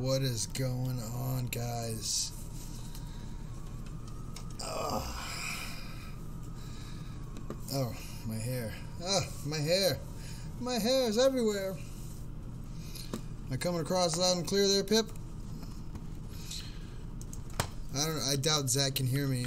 What is going on, guys? Oh, my hair. My hair. My hair is everywhere. Am I coming across loud and clear there, Pip? I doubt Zach can hear me.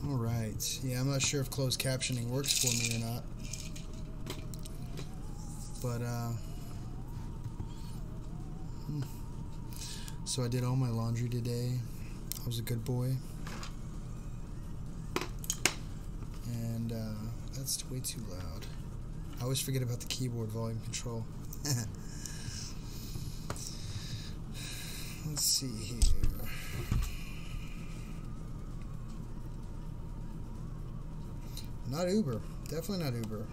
Alright, yeah, I'm not sure if closed captioning works for me or not. But, so I did all my laundry today. I was a good boy. And, that's way too loud. I always forget about the keyboard volume control. Let's see here. Not Uber. Definitely not Uber.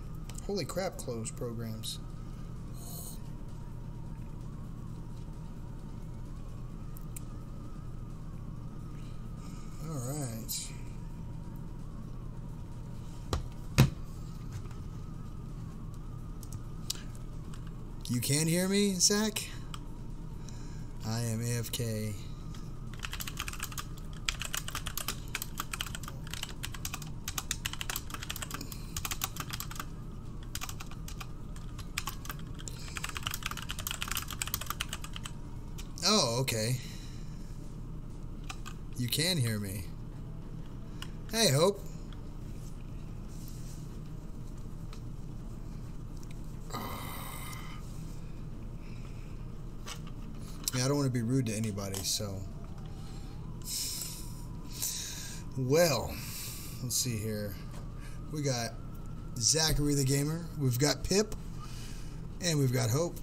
Holy crap, closed programs. Alright. You can hear me, Zach? I am AFK. Oh, okay. You can hear me. Hey, Hope. Yeah, I don't want to be rude to anybody, so. Well, let's see here. We got Zachary the Gamer. We've got Pip. And we've got Hope.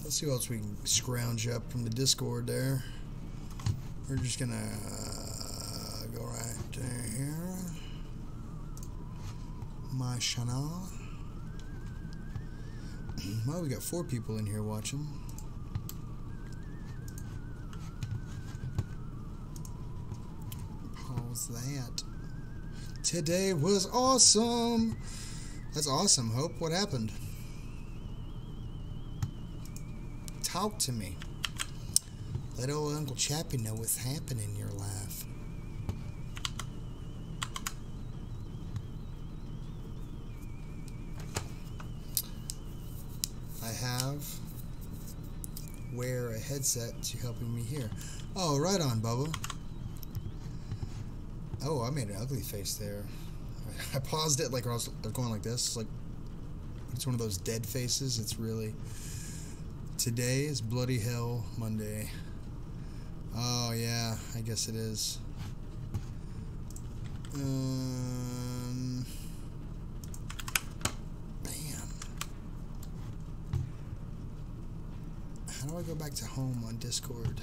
Let's see what else we can scrounge up from the Discord there. We're just gonna go right here. My channel. Well, we got 4 people in here watching. Pause that. Today was awesome. That's awesome, Hope. What happened? Talk to me. Let old Uncle Chappy know what's happening in your life. I have wear a headset to helping me hear. Oh, right on, Bubba. Oh, I made an ugly face there. I paused it like I was going like this. Like it's one of those dead faces. It's really. Today is Bloody Hell Monday. Oh, yeah, I guess it is. Bam. How do I go back to home on Discord?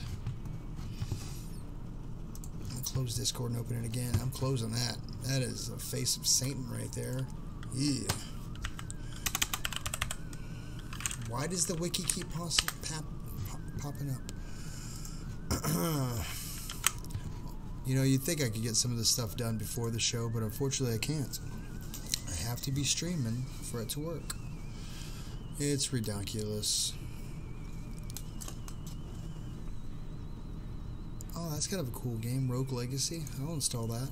I'll close Discord and open it again. I'm closing that. That is the face of Satan right there. Yeah. Why does the wiki keep popping up? You know, you'd think I could get some of this stuff done before the show, but unfortunately I can't. I have to be streaming for it to work. It's ridiculous. Oh, that's kind of a cool game, Rogue Legacy. I'll install that.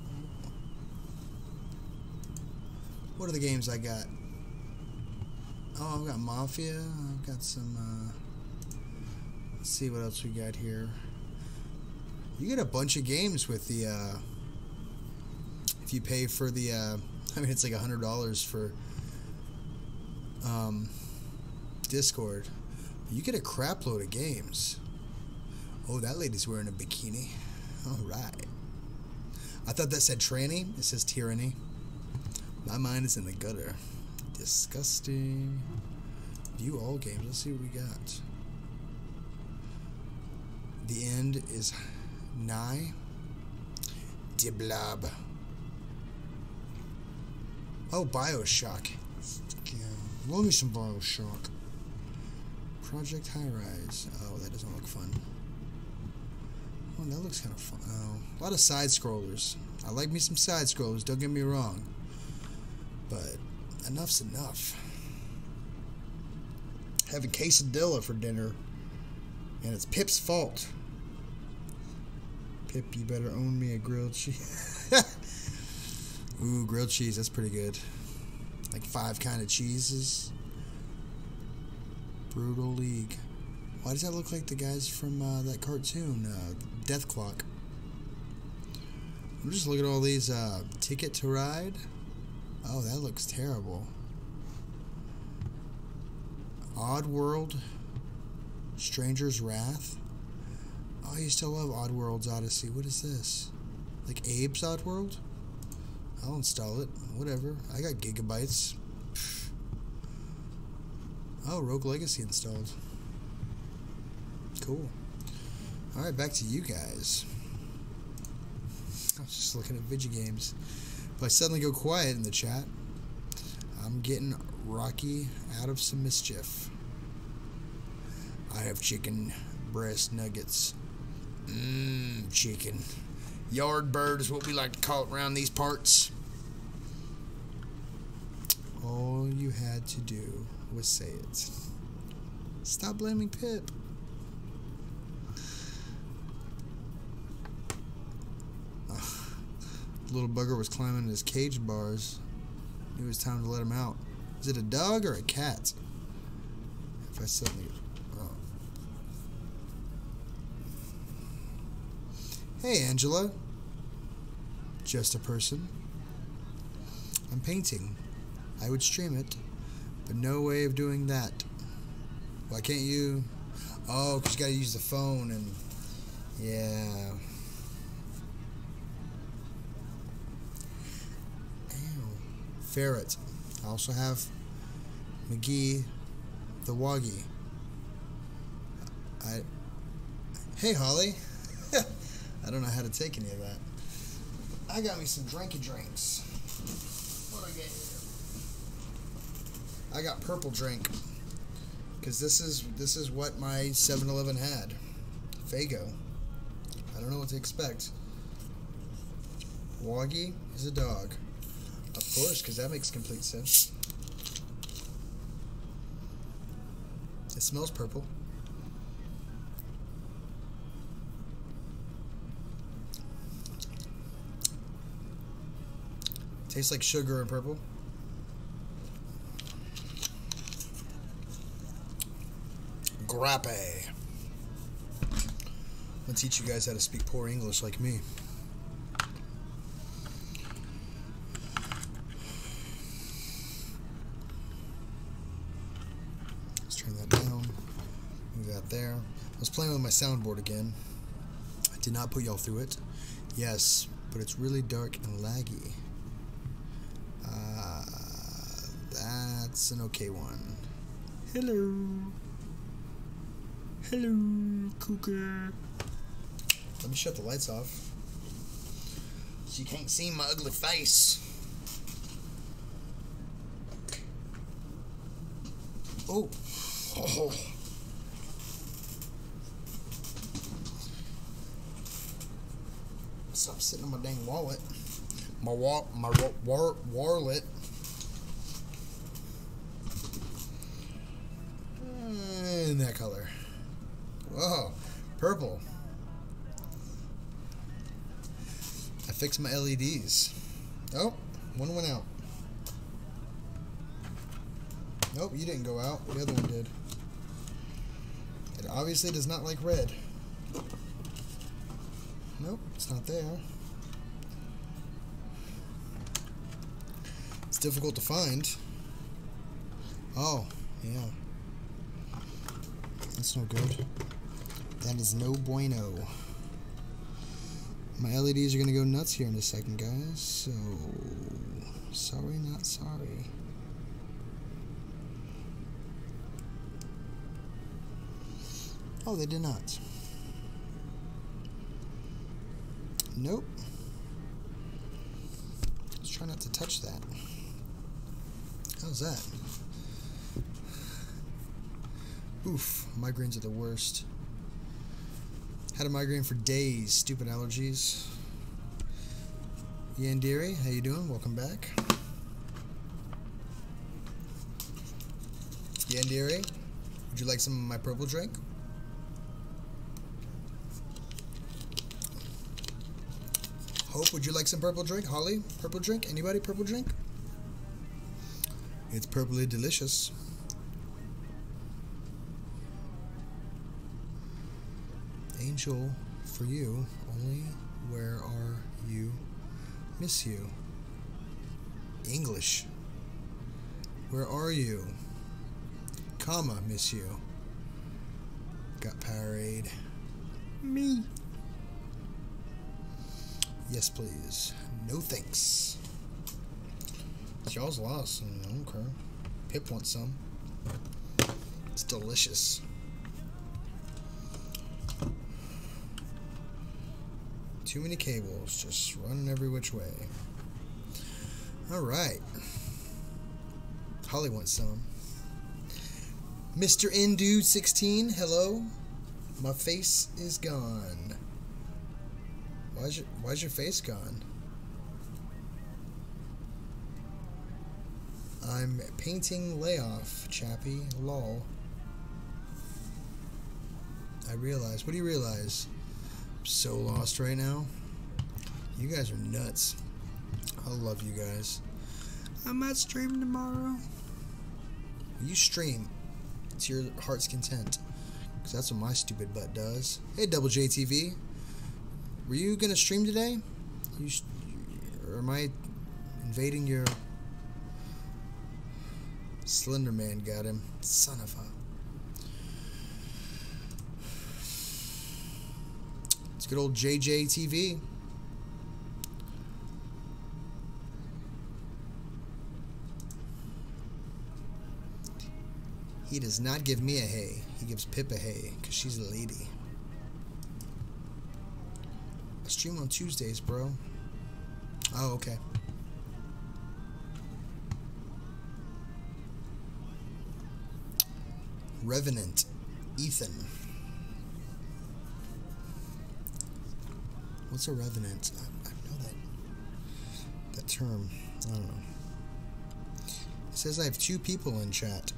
What are the games I got? Oh, I've got Mafia. I've got some, let's see what else we got here. You get a bunch of games with the, if you pay for the, I mean, it's like $100 for, Discord. You get a crap load of games. Oh, that lady's wearing a bikini. Alright. I thought that said tranny. It says tyranny. My mind is in the gutter. Disgusting. View all games. Let's see what we got. The end is nigh. De blob. Oh, Bioshock. Yeah. Love me some Bioshock. Project High Rise. Oh, that doesn't look fun. Oh, that looks kind of fun. Oh, a lot of side scrollers. I like me some side scrollers, don't get me wrong. But enough's enough. Having quesadilla for dinner. And it's Pip's fault. Pip, you better own me a grilled cheese. Ooh, grilled cheese, that's pretty good. Like 5 kind of cheeses. Brutal League. Why does that look like the guys from that cartoon, Death Clock? I'm just looking at all these, Ticket to Ride. Oh, that looks terrible. Oddworld. Stranger's Wrath. Oh, you still love Oddworld's Odyssey. What is this? Like Abe's Oddworld? I'll install it. Whatever. I got gigabytes. Oh, Rogue Legacy installed. Cool. Alright, back to you guys. I was just looking at video games. If I suddenly go quiet in the chat, I'm getting Rocky out of some mischief. I have chicken breast nuggets. Chicken. Yard bird is what we like to call it around these parts. All you had to do was say it. Stop blaming Pip. Little bugger was climbing his cage bars. It was time to let him out. Is it a dog or a cat? If I suddenly... Oh. Hey, Angela. Just a person. I'm painting. I would stream it, but no way of doing that. Why can't you? Oh, because you got to use the phone and... Yeah... Ferret. I also have McGee the Woggy. Hey, Holly. I don't know how to take any of that. I got me some drinky drinks. What do I get here? I got purple drink. Because this is what my 7-Eleven had. Fago. I don't know what to expect. Woggy is a dog. Of course, because that makes complete sense. It smells purple. Tastes like sugar and purple. Grappe. I'll teach you guys how to speak poor English like me. There. I was playing with my soundboard again. I did not put y'all through it. Yes, but it's really dark and laggy. That's an okay one. Hello. Hello, cougar. Let me shut the lights off so you can't see my ugly face. Oh. Oh. Stop sitting on my dang wallet. My wallet. In that color. Whoa, purple. I fixed my LEDs. Oh, one went out. Nope, you didn't go out. The other one did. It obviously does not like red. Nope, it's not there. It's difficult to find. Oh, yeah. That's no good. That is no bueno. My LEDs are going to go nuts here in a second, guys. So, sorry, not sorry. Oh, they did not. Nope. Let's try not to touch that. How's that? Oof, migraines are the worst. Had a migraine for days. Stupid allergies. Yandiri, how you doing? Welcome back. Yandiri, would you like some of my purple drink? Hope, would you like some purple drink? Holly, purple drink? Anybody purple drink? It's purpley delicious. Angel, for you, only where are you? Miss you. English. Where are you? Comma, miss you. Got parried. Me. Yes, please. No thanks. Y'all's lost. I don't care. Pip wants some. It's delicious. Too many cables, just running every which way. Alright. Holly wants some. Mr. Indude16, hello. My face is gone. Why's your face gone? I'm painting layoff, Chappy. Lol. I realize. What do you realize? I'm so lost right now. You guys are nuts. I love you guys. I might stream tomorrow. You stream to your heart's content. Because that's what my stupid butt does. Hey, Double JTV. Were you going to stream today? Or am I invading your... Slender Man got him. Son of a... It's good old JJTV. He does not give me a hey. He gives Pip a hey, because she's a lady. I stream on Tuesdays, bro. Oh, okay. Revenant. Ethan. What's a revenant? I know that term. I don't know. It says I have 2 people in chat.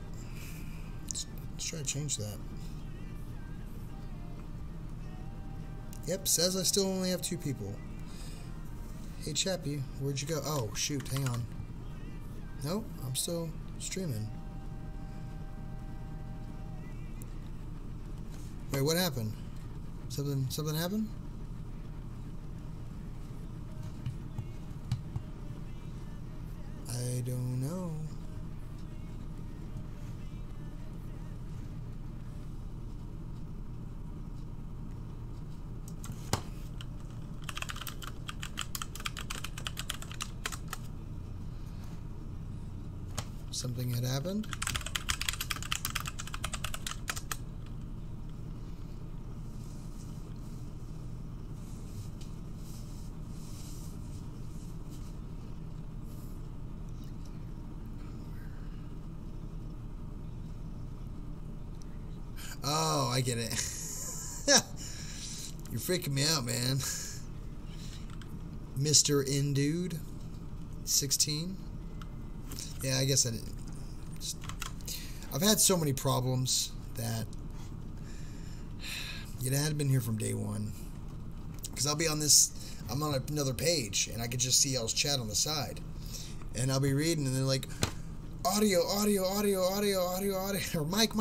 Let's try to change that. Yep, says I still only have 2 people. Hey Chappy, where'd you go? Oh, shoot, hang on. Nope, I'm still streaming. Wait, what happened? Something happened? I don't know. Something had happened. Oh, I get it. You're freaking me out, man. Mr. Indude 16. Yeah, I guess I didn't. I've had so many problems that it had been here from day one. Because I'll be on this, I'm on another page, and I can just see y'all's chat on the side. And I'll be reading, and they're like, audio, or Mike.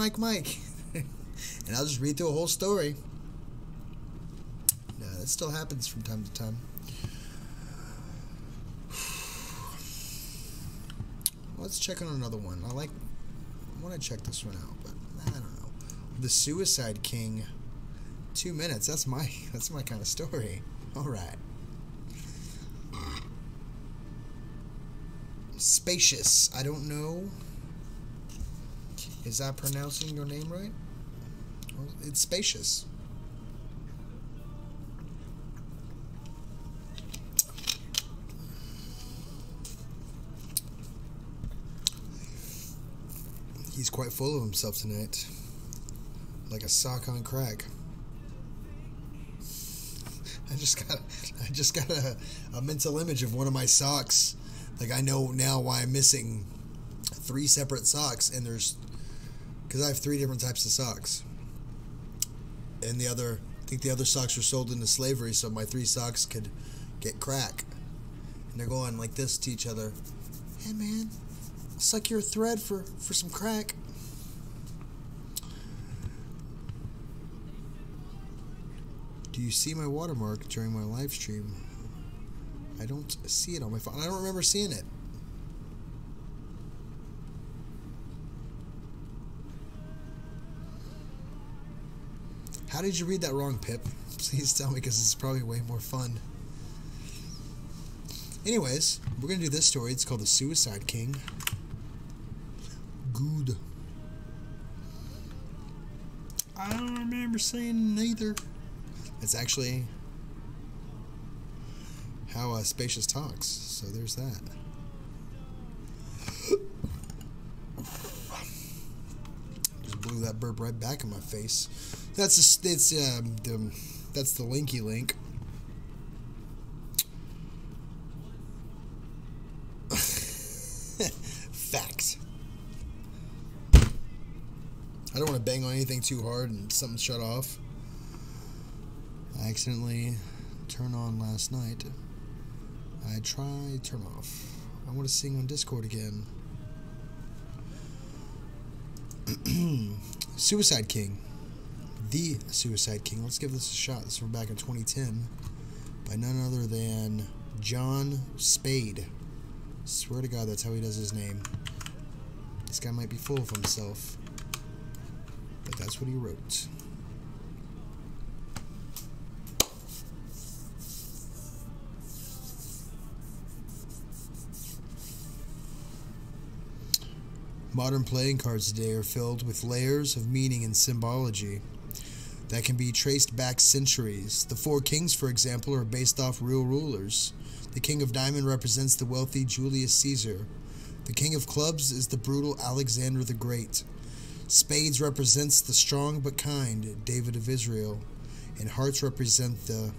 And I'll just read through a whole story. No, that still happens from time to time. Let's check on another one. I want to check this one out, but I don't know. The Suicide King. 2 minutes. That's my kind of story. All right. Spacious. I don't know. Is that pronouncing your name right? Well, it's spacious. He's quite full of himself tonight. like a sock on crack. I just got a mental image of one of my socks. Like, I know now why I'm missing 3 separate socks, and because I have 3 different types of socks. And I think the other socks were sold into slavery, so my 3 socks could get crack. And they're going like this to each other. Hey man, suck your thread for some crack. Do you see my watermark during my live stream? I don't see it on my phone. I don't remember seeing it. How did you read that wrong, Pip? Please tell me, because it's probably way more fun. Anyways, we're going to do this story. It's called The Suicide King. Good. I don't remember seeing neither. That's actually how Spacious talks. So there's that. Just blew that burp right back in my face. That's the linky link. Fact. I don't want to bang on anything too hard and something shut off. I accidentally turned on last night. I tried turn off. I want to sing on Discord again. Suicide King. The Suicide King. Let's give this a shot. This is from back in 2010 by none other than John Spade. Swear to God, that's how he does his name. This guy might be full of himself, but that's what he wrote. Modern playing cards today are filled with layers of meaning and symbology that can be traced back centuries. The 4 kings, for example, are based off real rulers. The King of Diamond represents the wealthy Julius Caesar. The King of Clubs is the brutal Alexander the Great. Spades represents the strong but kind David of Israel. And hearts represent the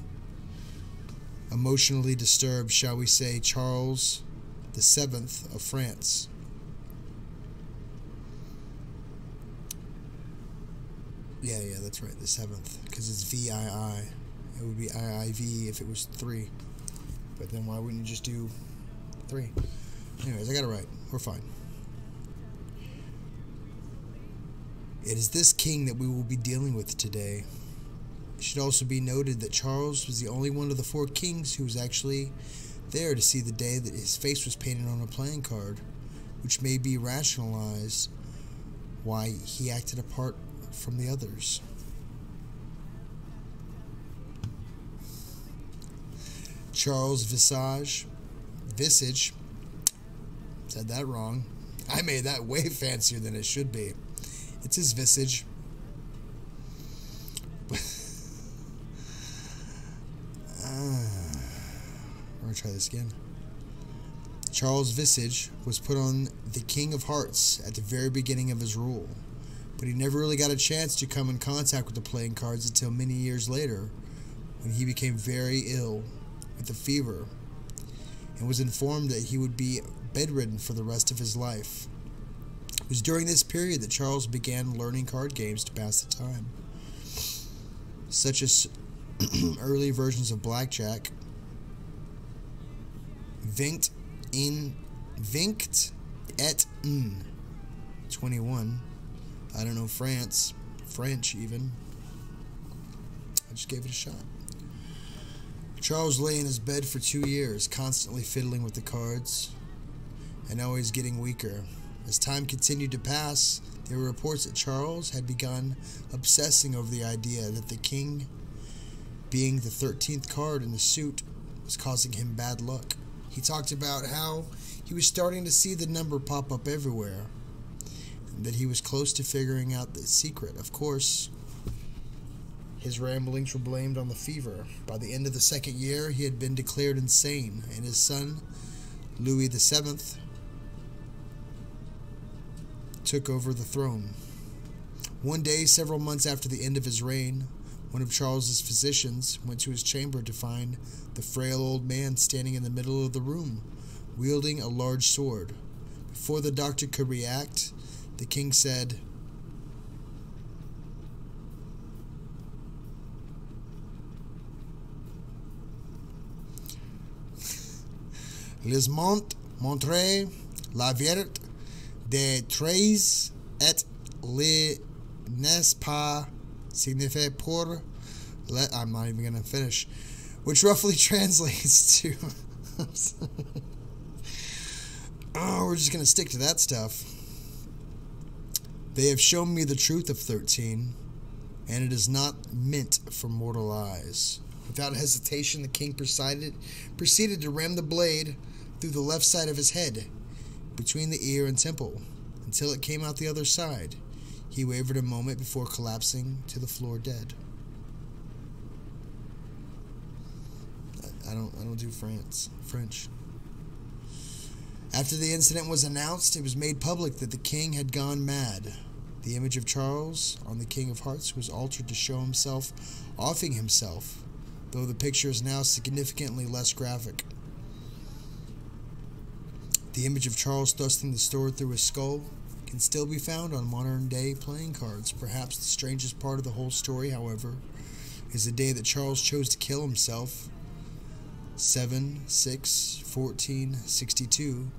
emotionally disturbed, shall we say, Charles VII of France. Yeah, that's right, the 7th, because it's VII. It would be IIV if it was 3. But then why wouldn't you just do 3? Anyways, I got it right. We're fine. It is this king that we will be dealing with today. It should also be noted that Charles was the only one of the 4 kings who was actually there to see the day that his face was painted on a playing card, which may be rationalized why he acted apart from the others. Charles Visage, said that wrong. I made that way fancier than it should be. It's his visage. We're gonna try this again. Charles Visage was put on the King of Hearts at the very beginning of his rule, but he never really got a chance to come in contact with the playing cards until many years later, when he became very ill with a fever and was informed that he would be bedridden for the rest of his life. It was during this period that Charles began learning card games to pass the time, such as early versions of blackjack, Vingt et un, 21. I don't know French even. I just gave it a shot. Charles lay in his bed for 2 years, constantly fiddling with the cards, and always getting weaker. As time continued to pass, there were reports that Charles had begun obsessing over the idea that the king, being the 13th card in the suit, was causing him bad luck. He talked about how he was starting to see the number pop up everywhere, and that he was close to figuring out the secret. Of course, his ramblings were blamed on the fever. By the end of the 2nd year, he had been declared insane, and his son, Louis VII, took over the throne. One day, several months after the end of his reign, one of Charles's physicians went to his chamber to find the frail old man standing in the middle of the room, wielding a large sword. Before the doctor could react, the king said, Les montrer la vérité de très et le n'est pas signifie pour let. I'm not even going to finish. Which roughly translates to... Oh, we're just going to stick to that stuff. They have shown me the truth of 13, and it is not meant for mortal eyes. Without hesitation, the king proceeded to ram the blade through the left side of his head, between the ear and temple, until it came out the other side. He wavered a moment before collapsing to the floor dead. I don't do French. After the incident was announced, it was made public that the king had gone mad. The image of Charles on the King of Hearts was altered to show himself offing himself, though the picture is now significantly less graphic. The image of Charles thrusting the sword through his skull can still be found on modern-day playing cards. Perhaps the strangest part of the whole story, however, is the day that Charles chose to kill himself, 7/6/1462.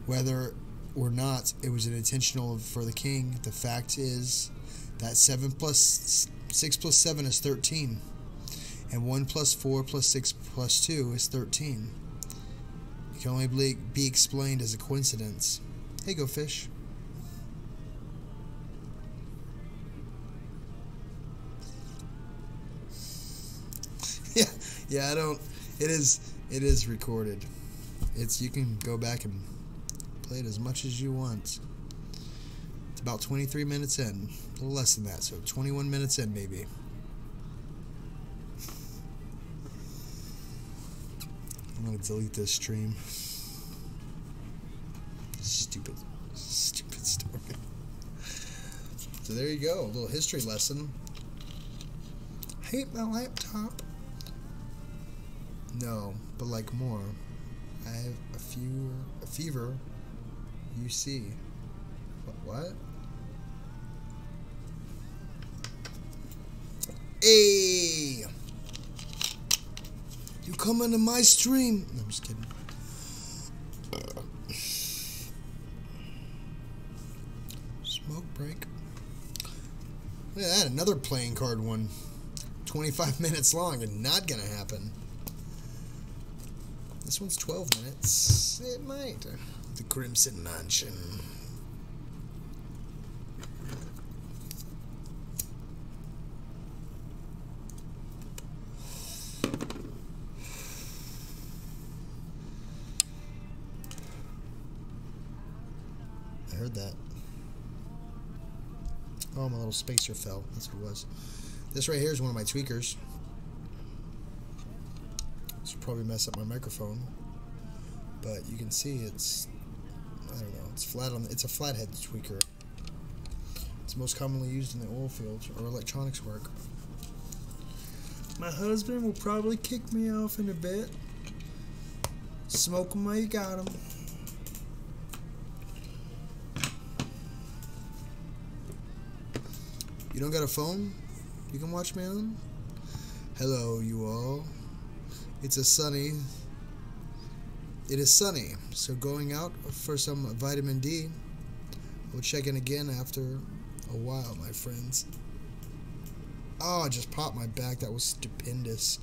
Whether or not it was intentional for the king, the fact is that 6 plus 7 is 13, and 1 plus 4 plus 6 plus 2 is 13. It can only be explained as a coincidence. Hey, go fish. Yeah, I don't. It is recorded. You can go back and play it as much as you want. It's about 23 minutes in, a little less than that, so 21 minutes in maybe. I'm gonna delete this stream. Stupid story. So there you go, a little history lesson. Hate my laptop. No, but like more. I have a fever. You see. What? Hey! You come into my stream. No, I'm just kidding. Smoke break. Look at that, another playing card one. 25 minutes long and not gonna happen. This one's 12 minutes. It might. The Crimson Mansion. I heard that. Oh, my little spacer fell. That's what it was. This right here is one of my tweakers. This will probably mess up my microphone, but you can see it's, I don't know, it's flat on. It's a flathead tweaker. It's most commonly used in the oil field or electronics work. My husband will probably kick me off in a bit. Smoke 'em while you got 'em. You don't got a phone you can watch me on? Hello, you all. It is sunny, so going out for some vitamin D. We'll check in again after a while, my friends. Oh, I just popped my back. That was stupendous.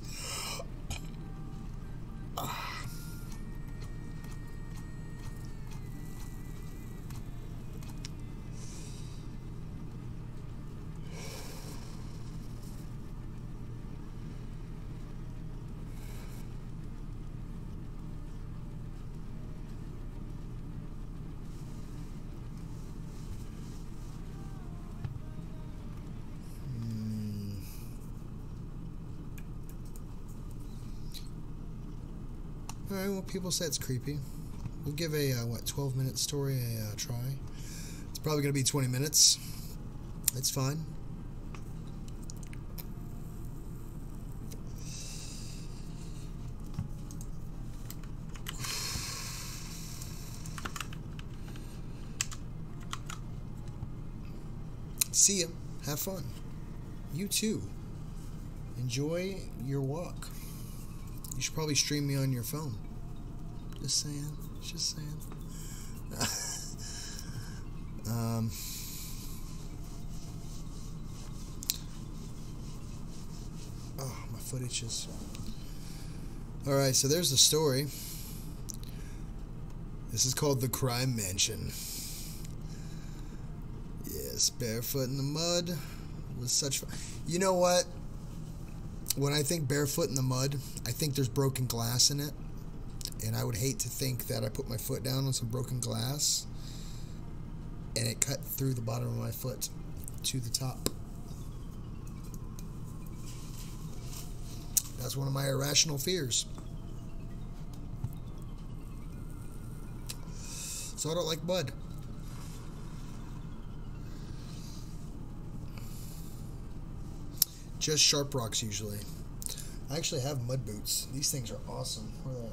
Alright, well, people say it's creepy. We'll give a, 12-minute story a try. It's probably going to be 20 minutes. It's fine. See ya. Have fun. You too. Enjoy your walk. You should probably stream me on your phone. Just saying. Just saying. Oh, my foot itches. Alright, so there's the story. This is called The Crime Mansion. Yes, barefoot in the mud was such fun. You know what? When I think barefoot in the mud, I think there's broken glass in it. And I would hate to think that I put my foot down on some broken glass and it cut through the bottom of my foot to the top. That's one of my irrational fears. So I don't like mud. Just sharp rocks usually. I actually have mud boots. These things are awesome. Where are they at?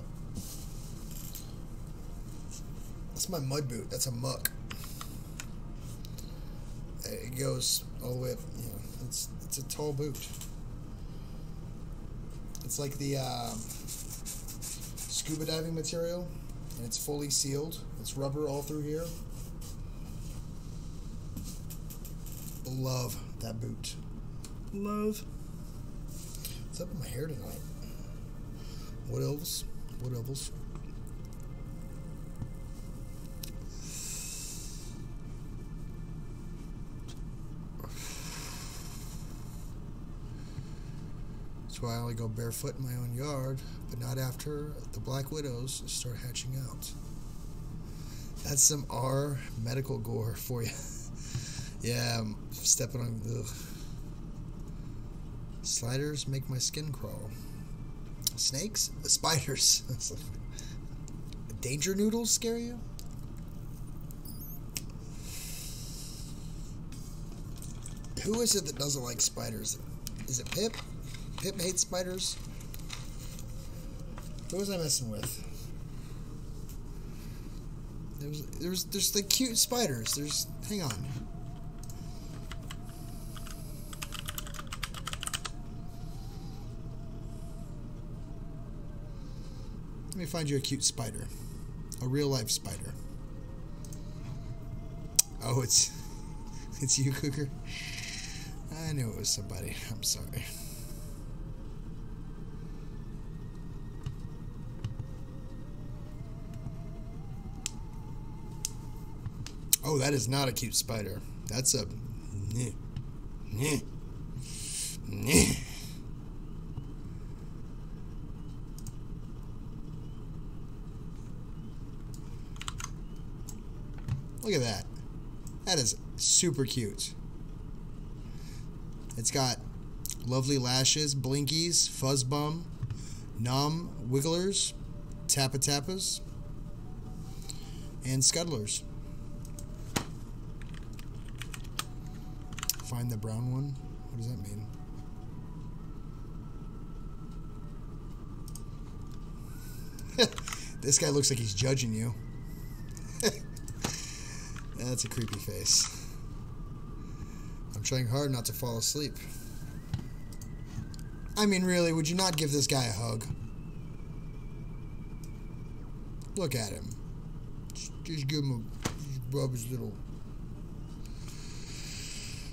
That's my mud boot. That's a muck. It goes all the way up. You know, it's a tall boot. It's like the scuba diving material, and it's fully sealed. It's rubber all through here. Love that boot. Love. What's up with my hair tonight? What else? What else? That's why I only go barefoot in my own yard, but not after the black widows start hatching out. That's some R medical gore for you. Yeah, I'm stepping on. Ugh. Sliders make my skin crawl. Snakes? The spiders. Danger noodles scare you? Who is it that doesn't like spiders? Is it Pip? Pip hates spiders? Who was I messing with? There's the cute spiders. Hang on. Let me find you a cute spider. A real life spider. Oh, it's you, Cougar? I knew it was somebody. I'm sorry. Oh, that is not a cute spider. That's a... Look at that. That is super cute. It's got lovely lashes, blinkies, fuzz bum, nom wigglers, tappa tappas, and scuddlers. Find the brown one. What does that mean? This guy looks like he's judging you. That's a creepy face. I'm trying hard not to fall asleep. I mean, really, would you not give this guy a hug? Look at him. Just give him a rub his little...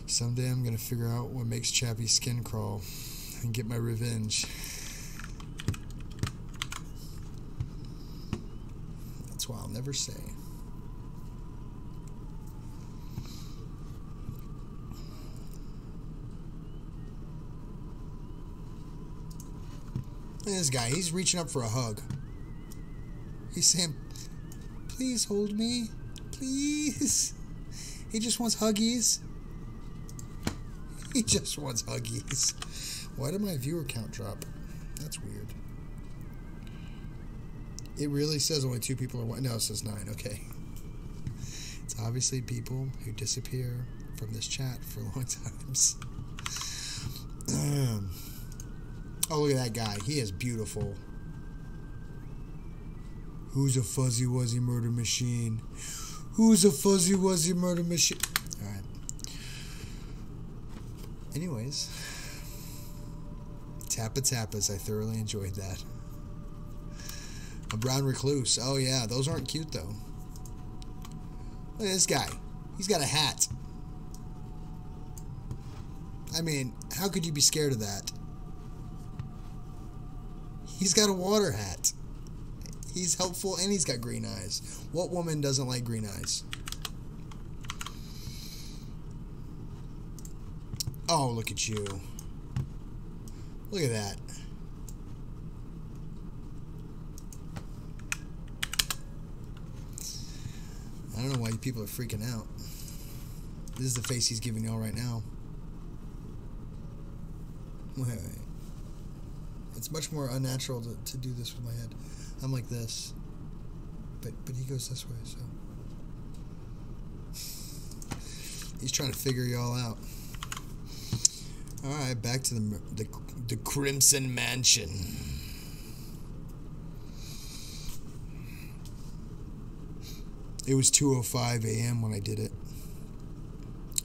Someday I'm gonna figure out what makes Chappy's skin crawl and get my revenge. That's why I'll never say. This guy, he's reaching up for a hug. He's saying, please hold me. Please. He just wants huggies. He just wants huggies. Why did my viewer count drop? That's weird. It really says only 2 people are watching. No, it says 9. Okay. It's obviously people who disappear from this chat for long times. Oh, look at that guy. He is beautiful. Who's a fuzzy wuzzy murder machine? Who's a fuzzy wuzzy murder machine? Alright. Anyways. Tappa Tappas. I thoroughly enjoyed that. A brown recluse. Oh yeah, those aren't cute though. Look at this guy. He's got a hat. I mean, how could you be scared of that? He's got a water hat. He's helpful and he's got green eyes. What woman doesn't like green eyes? Oh, look at you. Look at that. I don't know why you people are freaking out. This is the face he's giving y'all right now. Wait. It's much more unnatural to do this with my head. I'm like this. But he goes this way, so. He's trying to figure y'all out. Alright, back to the Crimson Mansion. It was 2:05 a.m. when I did it.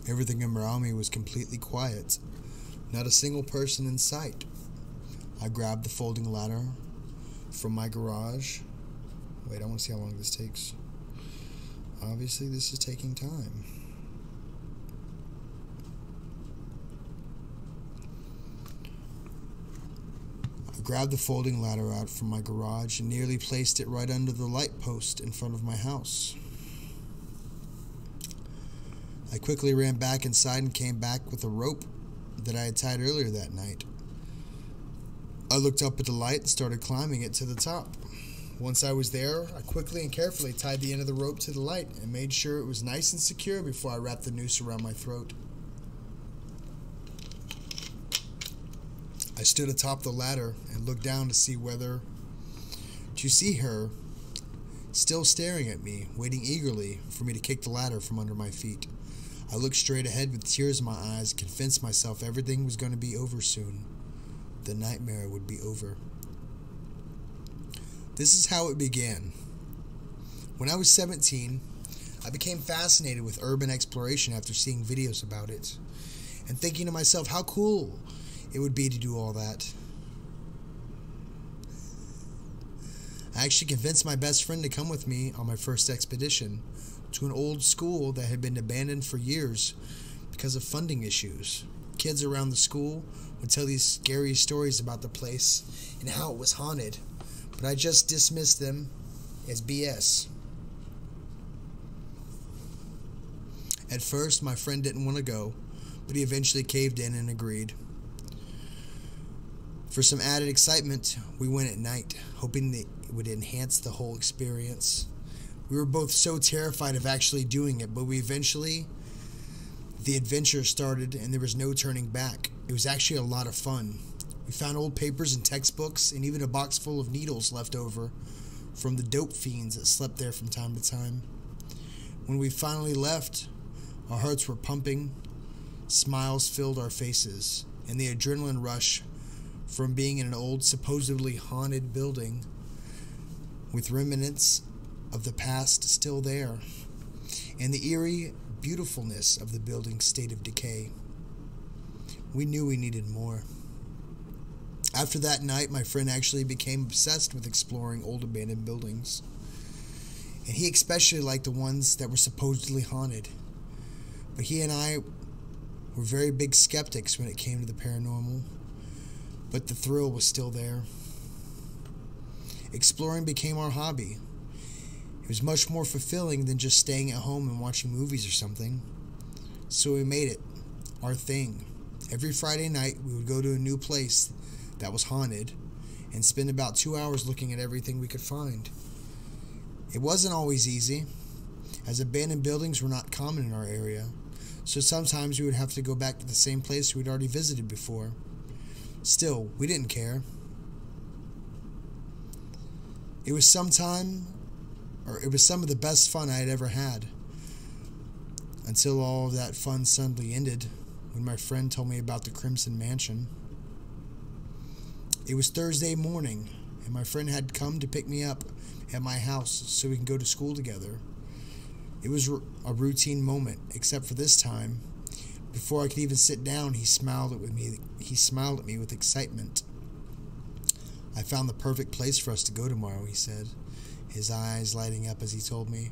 Everything around me was completely quiet. Not a single person in sight. I grabbed the folding ladder from my garage. Wait, I want to see how long this takes. Obviously, this is taking time. I grabbed the folding ladder out from my garage and nearly placed it right under the light post in front of my house. I quickly ran back inside and came back with a rope that I had tied earlier that night. I looked up at the light and started climbing it to the top. Once I was there, I quickly and carefully tied the end of the rope to the light and made sure it was nice and secure before I wrapped the noose around my throat. I stood atop the ladder and looked down to see her still staring at me, waiting eagerly for me to kick the ladder from under my feet. I looked straight ahead with tears in my eyes, convinced myself everything was going to be over soon. The nightmare would be over. This is how it began. When I was 17, I became fascinated with urban exploration after seeing videos about it, and thinking to myself how cool it would be to do all that. I actually convinced my best friend to come with me on my first expedition to an old school that had been abandoned for years because of funding issues. Kids around the school would tell these scary stories about the place and how it was haunted, but I just dismissed them as BS. At first, my friend didn't want to go, but he eventually caved in and agreed. For some added excitement, we went at night, hoping that it would enhance the whole experience. We were both so terrified of actually doing it, but the adventure started and there was no turning back. It was actually a lot of fun. We found old papers and textbooks and even a box full of needles left over from the dope fiends that slept there from time to time. When we finally left, our hearts were pumping, smiles filled our faces, and the adrenaline rush from being in an old, supposedly haunted building with remnants of the past still there, and the eerie beautifulness of the building's state of decay. We knew we needed more. After that night, my friend actually became obsessed with exploring old abandoned buildings, and he especially liked the ones that were supposedly haunted. But he and I were very big skeptics when it came to the paranormal, but the thrill was still there. Exploring became our hobby. It was much more fulfilling than just staying at home and watching movies or something. So we made it our thing. Every Friday night, we would go to a new place that was haunted and spend about 2 hours looking at everything we could find. It wasn't always easy, as abandoned buildings were not common in our area, so sometimes we would have to go back to the same place we'd already visited before. Still, we didn't care. It was some of the best fun I had ever had. until all of that fun suddenly ended when my friend told me about the Crimson Mansion. It was Thursday morning, and my friend had come to pick me up at my house so we can go to school together. It was a routine moment, except for this time. Before I could even sit down, he smiled at me. He smiled at me with excitement. "I found the perfect place for us to go tomorrow," he said, his eyes lighting up as he told me.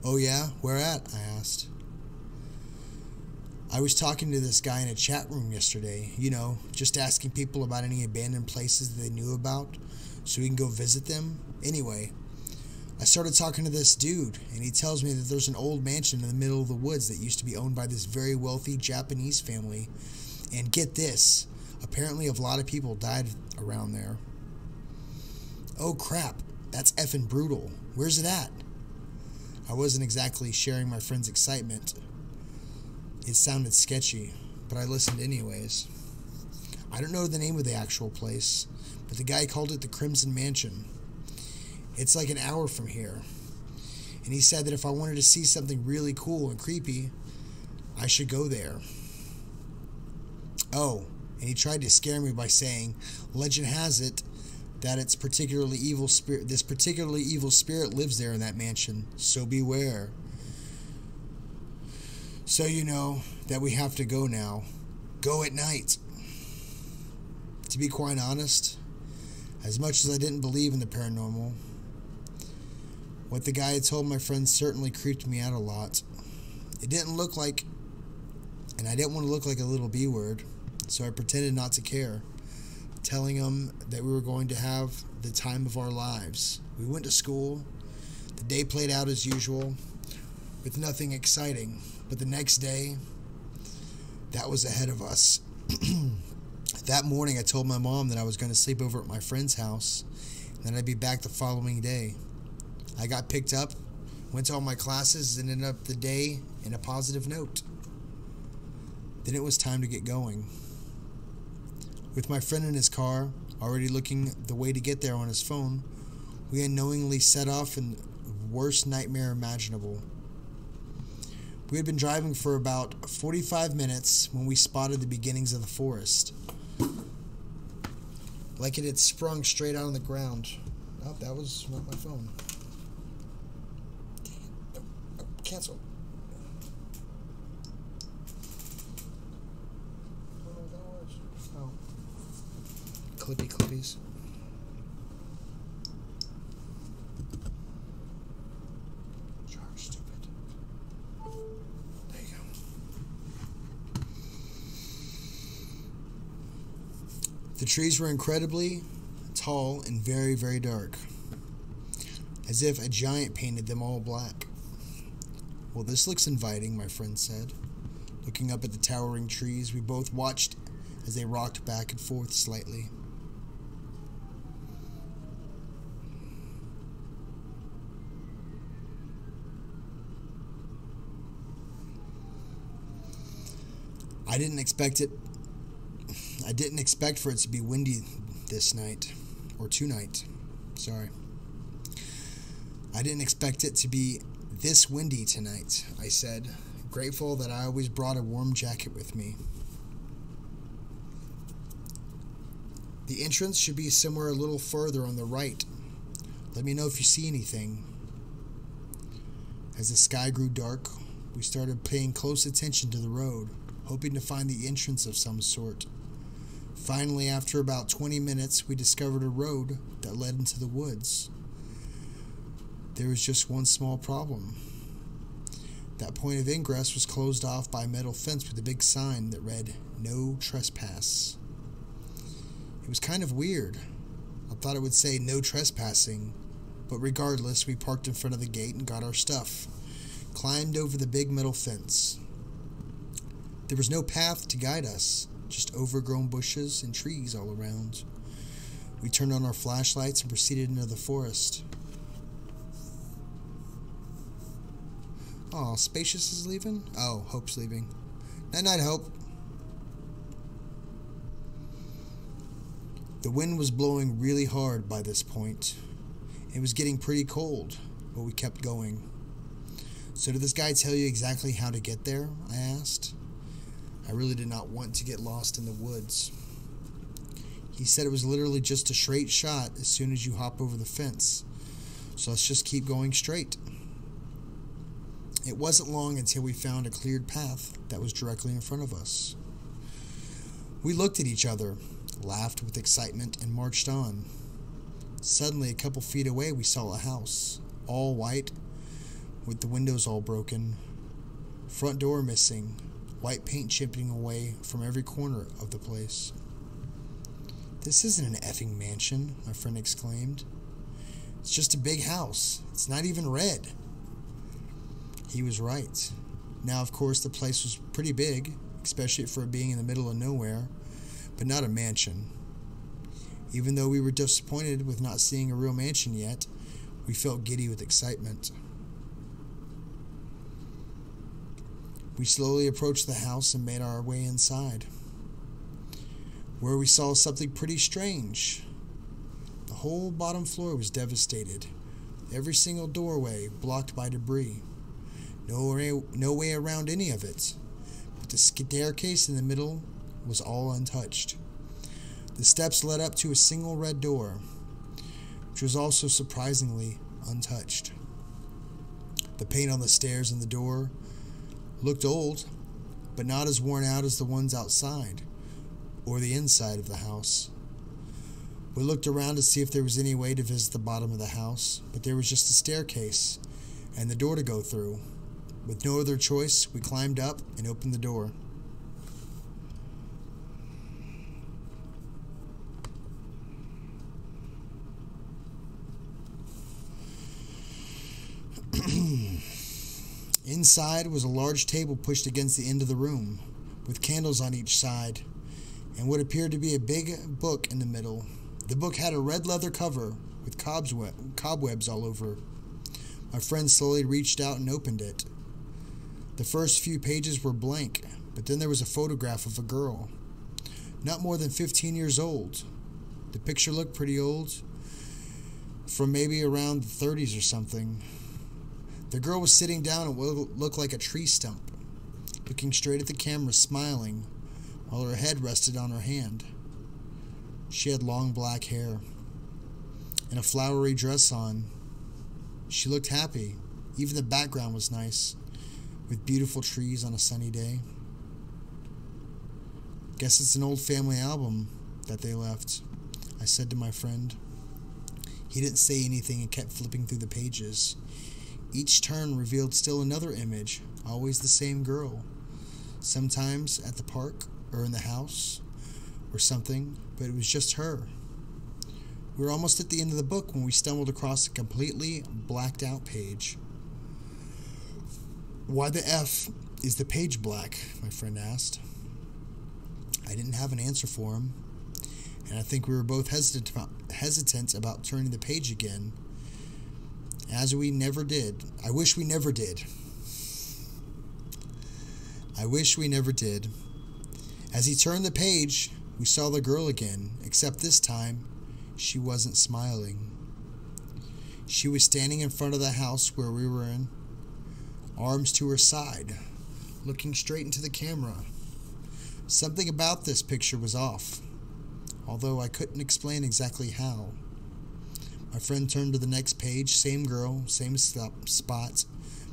"Oh yeah? Where at?" I asked. "I was talking to this guy in a chat room yesterday, just asking people about any abandoned places that they knew about so we can go visit them. Anyway, I started talking to this dude, and he tells me that there's an old mansion in the middle of the woods that used to be owned by this very wealthy Japanese family. And get this, apparently a lot of people died around there." "Oh crap, that's effing brutal. Where's it at?" I wasn't exactly sharing my friend's excitement. It sounded sketchy, but I listened anyways. "I don't know the name of the actual place, but the guy called it the Crimson Mansion. It's like an hour from here. And he said that if I wanted to see something really cool and creepy, I should go there. Oh, and he tried to scare me by saying, legend has it that this particularly evil spirit lives there in that mansion, so beware. So you know that we have to go now. Go at night." To be quite honest, as much as I didn't believe in the paranormal, what the guy had told my friends certainly creeped me out a lot. It didn't look like, and I didn't want to look like a little B-word, so I pretended not to care, telling him that we were going to have the time of our lives. We went to school. The day played out as usual, with nothing exciting. But the next day, that was ahead of us. That morning, I told my mom that I was going to sleep over at my friend's house, and then I'd be back the following day. I got picked up, went to all my classes, and ended up the day in a positive note. Then it was time to get going. With my friend in his car, already looking the way to get there on his phone, we unknowingly set off in the worst nightmare imaginable. We had been driving for about 45 minutes when we spotted the beginnings of the forest. Like it had sprung straight out on the ground. Oh, that was not my phone. Cancel. I don't know what that was. Oh. Clippies. Charge, stupid. There you go. The trees were incredibly tall and very, very dark, as if a giant painted them all black. "Well, this looks inviting," my friend said. Looking up at the towering trees, we both watched as they rocked back and forth slightly. I didn't expect for it to be windy this night, or tonight. Sorry. I didn't expect it to be this windy tonight, I said, grateful that I always brought a warm jacket with me. "The entrance should be somewhere a little further on the right. Let me know if you see anything." As the sky grew dark, we started paying close attention to the road, hoping to find the entrance of some sort. Finally, after about 20 minutes, we discovered a road that led into the woods. There was just one small problem. That point of ingress was closed off by a metal fence with a big sign that read, "No trespass." It was kind of weird. I thought it would say "no trespassing," but regardless, we parked in front of the gate and got our stuff, climbed over the big metal fence. There was no path to guide us, just overgrown bushes and trees all around. We turned on our flashlights and proceeded into the forest. Oh, Spacious is leaving? Oh, Hope's leaving. Night-night, Hope. The wind was blowing really hard by this point. It was getting pretty cold, but we kept going. So did this guy tell you exactly how to get there? I asked. I really did not want to get lost in the woods. He said it was literally just a straight shot as soon as you hop over the fence. So let's just keep going straight. It wasn't long until we found a cleared path that was directly in front of us. We looked at each other, laughed with excitement, and marched on. Suddenly, a couple feet away, we saw a house, all white, with the windows all broken, front door missing, white paint chipping away from every corner of the place. "This isn't an effing mansion," my friend exclaimed. "It's just a big house. It's not even red." He was right. Now, of course, the place was pretty big, especially for it being in the middle of nowhere, but not a mansion. Even though we were disappointed with not seeing a real mansion yet, we felt giddy with excitement. We slowly approached the house and made our way inside, where we saw something pretty strange. The whole bottom floor was devastated, every single doorway blocked by debris. No way around any of it, but the staircase in the middle was all untouched. The steps led up to a single red door, which was also surprisingly untouched. The paint on the stairs and the door looked old, but not as worn out as the ones outside or the inside of the house. We looked around to see if there was any way to visit the bottom of the house, but there was just a staircase and the door to go through. With no other choice, we climbed up and opened the door. Inside was a large table pushed against the end of the room, with candles on each side, and what appeared to be a big book in the middle. The book had a red leather cover with cobwebs all over. My friend slowly reached out and opened it. The first few pages were blank, but then there was a photograph of a girl, not more than 15 years old. The picture looked pretty old, from maybe around the 30s or something. The girl was sitting down on what looked like a tree stump, looking straight at the camera, smiling, while her head rested on her hand. She had long black hair and a flowery dress on. She looked happy. Even the background was nice, with beautiful trees on a sunny day. "Guess it's an old family album that they left," I said to my friend. He didn't say anything and kept flipping through the pages. Each turn revealed still another image, always the same girl. Sometimes at the park or in the house or something, but it was just her. We were almost at the end of the book when we stumbled across a completely blacked out page. "Why the F is the page black?" my friend asked. I didn't have an answer for him, and I think we were both hesitant about turning the page again, as we never did. I wish we never did. As he turned the page, we saw the girl again, except this time, she wasn't smiling. She was standing in front of the house where we were in, arms to her side, looking straight into the camera. Something about this picture was off, although I couldn't explain exactly how. My friend turned to the next page, same girl, same spot,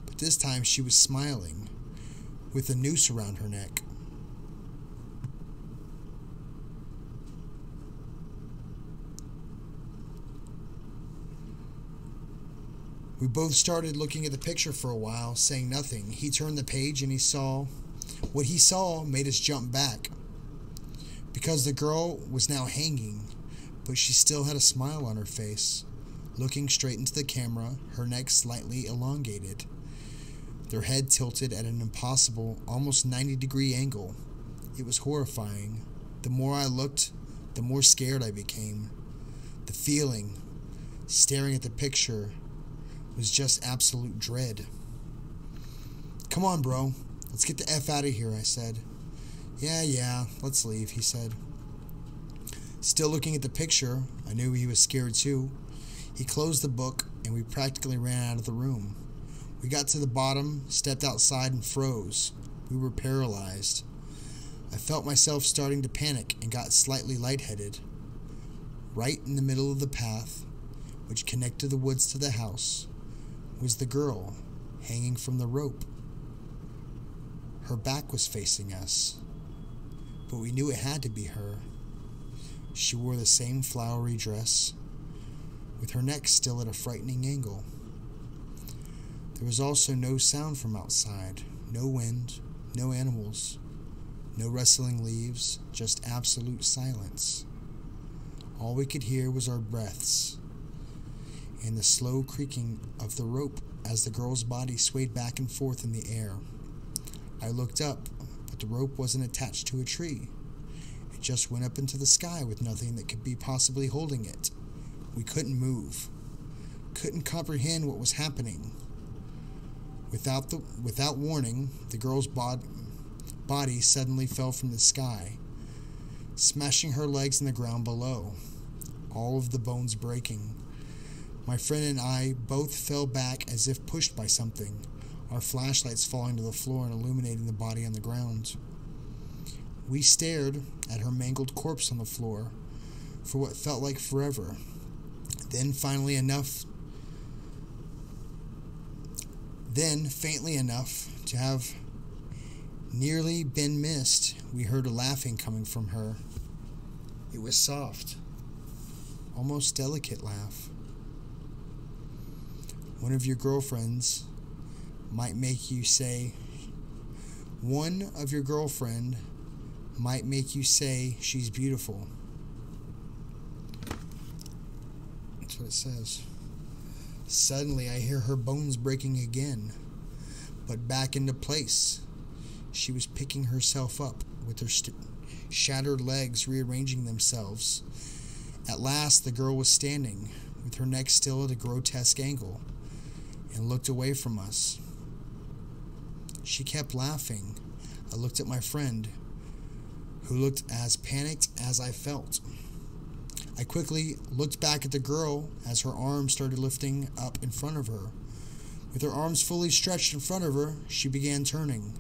but this time she was smiling, with a noose around her neck. We both started looking at the picture for a while, saying nothing. He turned the page and what he saw made us jump back, because the girl was now hanging, but she still had a smile on her face, looking straight into the camera, her neck slightly elongated, their head tilted at an impossible, almost 90-degree angle. It was horrifying. The more I looked, the more scared I became. The feeling, staring at the picture, was just absolute dread. "Come on, bro. Let's get the F out of here," I said. Yeah, let's leave," he said. Still looking at the picture, I knew he was scared too. He closed the book, and we practically ran out of the room. We got to the bottom, stepped outside, and froze. We were paralyzed. I felt myself starting to panic and got slightly lightheaded. Right in the middle of the path, which connected the woods to the house, was the girl hanging from the rope. Her back was facing us, but we knew it had to be her. She wore the same flowery dress, with her neck still at a frightening angle. There was also no sound from outside, no wind, no animals, no rustling leaves, just absolute silence. All we could hear was our breaths and the slow creaking of the rope as the girl's body swayed back and forth in the air. I looked up, but the rope wasn't attached to a tree. It just went up into the sky with nothing that could be possibly holding it. We couldn't move, couldn't comprehend what was happening. Without warning, the girl's body suddenly fell from the sky, smashing her legs in the ground below, all of the bones breaking. My friend and I both fell back as if pushed by something, our flashlights falling to the floor and illuminating the body on the ground. We stared at her mangled corpse on the floor for what felt like forever. Then, faintly enough to have nearly been missed, we heard a laughing coming from her. It was soft, almost delicate laugh. One of your girlfriend might make you say she's beautiful. That's what it says. Suddenly I hear her bones breaking again, but back into place. She was picking herself up with her shattered legs rearranging themselves. At last the girl was standing, with her neck still at a grotesque angle, and looked away from us. She kept laughing. I looked at my friend, who looked as panicked as I felt. I quickly looked back at the girl as her arms started lifting up in front of her. With her arms fully stretched in front of her, she began turning.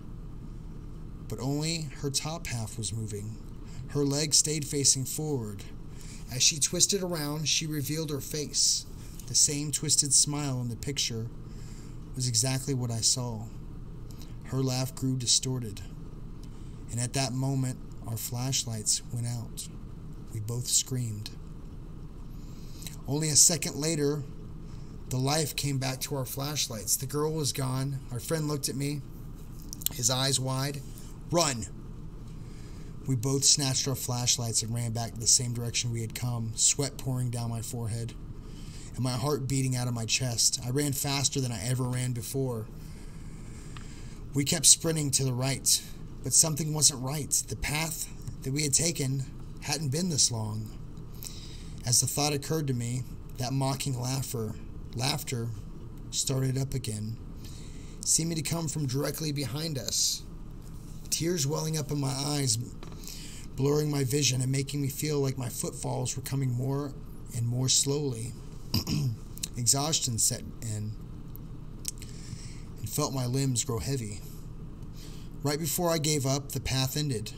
But only her top half was moving. Her legs stayed facing forward. As she twisted around, she revealed her face. The same twisted smile in the picture was exactly what I saw. Her laugh grew distorted. And at that moment, our flashlights went out. We both screamed. Only a second later, the life came back to our flashlights. The girl was gone. Our friend looked at me, his eyes wide. Run! We both snatched our flashlights and ran back the same direction we had come, sweat pouring down my forehead and my heart beating out of my chest. I ran faster than I ever ran before. We kept sprinting to the right, but something wasn't right. The path that we had taken hadn't been this long. As the thought occurred to me, that mocking laughter started up again, seeming to come from directly behind us. Tears welling up in my eyes, blurring my vision and making me feel like my footfalls were coming more and more slowly. Exhaustion set in and felt my limbs grow heavy. Right before I gave up, the path ended.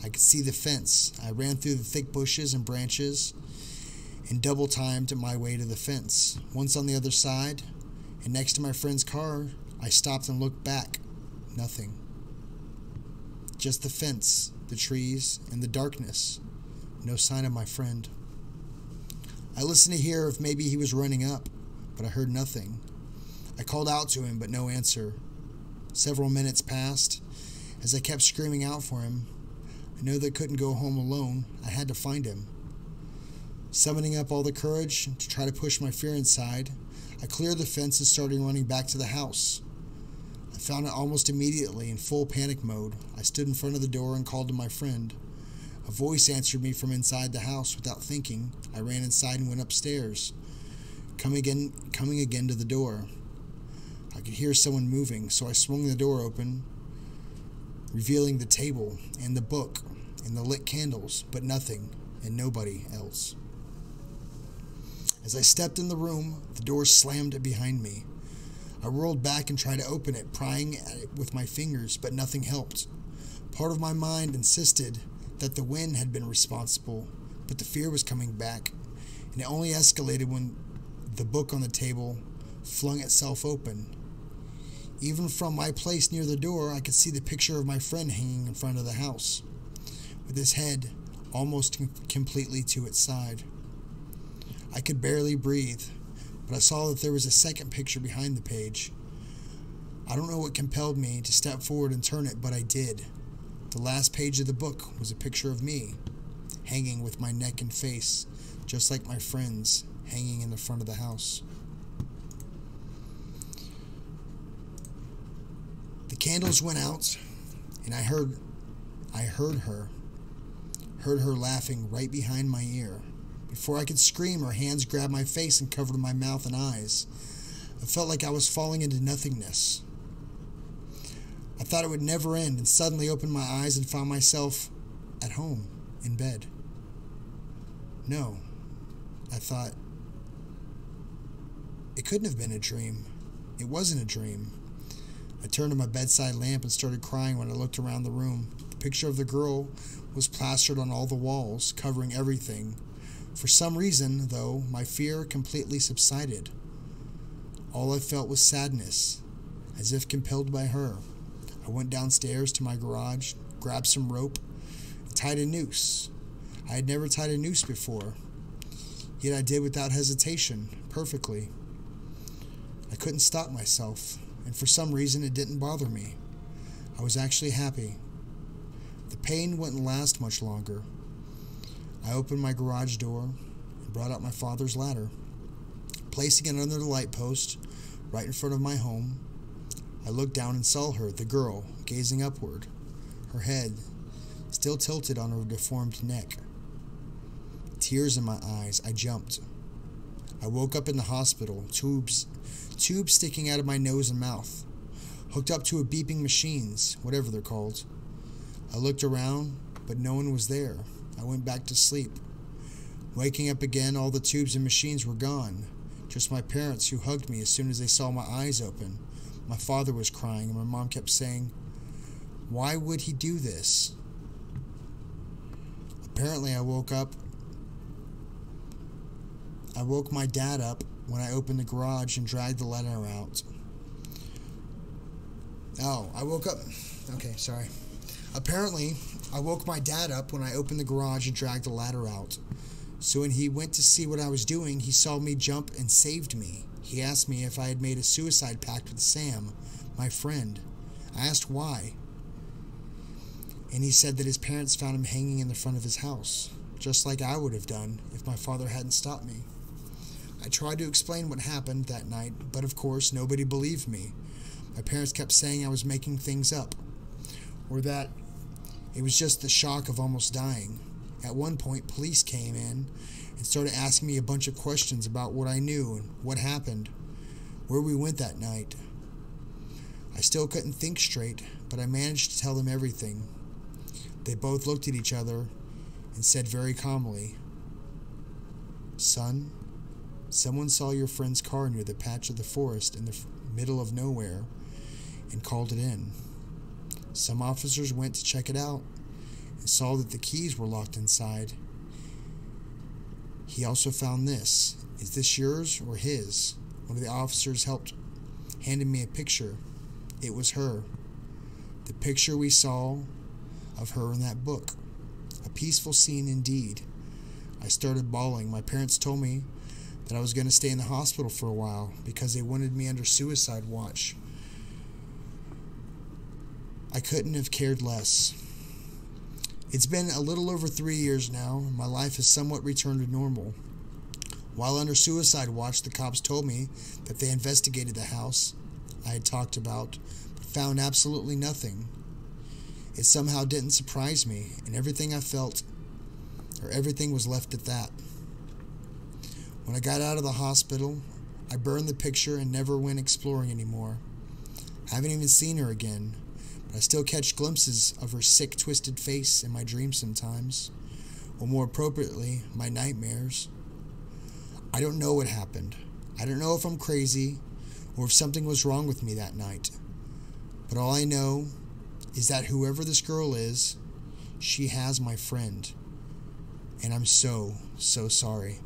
I could see the fence. I ran through the thick bushes and branches and double-timed my way to the fence. Once on the other side and next to my friend's car, I stopped and looked back. Nothing. Just the fence, the trees, and the darkness. No sign of my friend. I listened to hear if maybe he was running up, but I heard nothing. I called out to him, but no answer. Several minutes passed. As I kept screaming out for him, I knew that I couldn't go home alone. I had to find him. Summoning up all the courage to try to push my fear inside, I cleared the fence and started running back to the house. I found it almost immediately in full panic mode. I stood in front of the door and called to my friend. A voice answered me from inside the house. Without thinking, I ran inside and went upstairs, coming again to the door. I could hear someone moving, so I swung the door open, revealing the table and the book and the lit candles, but nothing and nobody else. As I stepped in the room, the door slammed behind me. I rolled back and tried to open it, prying at it with my fingers, but nothing helped. Part of my mind insisted that the wind had been responsible, but the fear was coming back, and it only escalated when the book on the table flung itself open. Even from my place near the door, I could see the picture of my friend hanging in front of the house, with his head almost completely to its side. I could barely breathe, but I saw that there was a second picture behind the page. I don't know what compelled me to step forward and turn it, but I did. The last page of the book was a picture of me, hanging with my neck and face, just like my friend's, hanging in the front of the house. The candles went out, and I heard her laughing right behind my ear. Before I could scream, her hands grabbed my face and covered my mouth and eyes. I felt like I was falling into nothingness. I thought it would never end, and suddenly opened my eyes and found myself at home, in bed. No, I thought, it couldn't have been a dream. It wasn't a dream. I turned to my bedside lamp and started crying when I looked around the room. The picture of the girl was plastered on all the walls, covering everything. For some reason, though, my fear completely subsided. All I felt was sadness, as if compelled by her. I went downstairs to my garage, grabbed some rope, and tied a noose. I had never tied a noose before, yet I did without hesitation, perfectly. I couldn't stop myself, and for some reason it didn't bother me. I was actually happy. The pain wouldn't last much longer. I opened my garage door and brought out my father's ladder. Placing it under the light post, right in front of my home, I looked down and saw her, the girl, gazing upward, her head still tilted on her deformed neck. Tears in my eyes, I jumped. I woke up in the hospital, tubes sticking out of my nose and mouth, hooked up to a beeping machines, whatever they're called. I looked around, but no one was there. I went back to sleep. Waking up again, all the tubes and machines were gone. Just my parents, who hugged me as soon as they saw my eyes open. My father was crying, and my mom kept saying, "Why would he do this?" Apparently, I woke my dad up when I opened the garage and dragged the ladder out. Apparently, I woke my dad up when I opened the garage and dragged the ladder out. So when he went to see what I was doing, he saw me jump and saved me. He asked me if I had made a suicide pact with Sam, my friend. I asked why. And he said that his parents found him hanging in the front of his house, just like I would have done if my father hadn't stopped me. I tried to explain what happened that night, but of course nobody believed me. My parents kept saying I was making things up, or that it was just the shock of almost dying. At one point, police came in and started asking me a bunch of questions about what I knew and what happened, where we went that night. I still couldn't think straight, but I managed to tell them everything. They both looked at each other and said very calmly, "Son, someone saw your friend's car near the patch of the forest in the middle of nowhere and called it in. Some officers went to check it out and saw that the keys were locked inside. He also found this. Is this yours or his?" One of the officers handed me a picture. It was her. The picture we saw of her in that book. A peaceful scene indeed. I started bawling. My parents told me that I was going to stay in the hospital for a while because they wanted me under suicide watch. I couldn't have cared less. It's been a little over 3 years now, and my life has somewhat returned to normal. While under suicide watch, the cops told me that they investigated the house I had talked about, but found absolutely nothing. It somehow didn't surprise me, and everything was left at that. When I got out of the hospital, I burned the picture and never went exploring anymore. I haven't even seen her again, but I still catch glimpses of her sick, twisted face in my dreams sometimes, or more appropriately, my nightmares. I don't know what happened. I don't know if I'm crazy or if something was wrong with me that night. But all I know is that whoever this girl is, she has my friend. And I'm so, so sorry.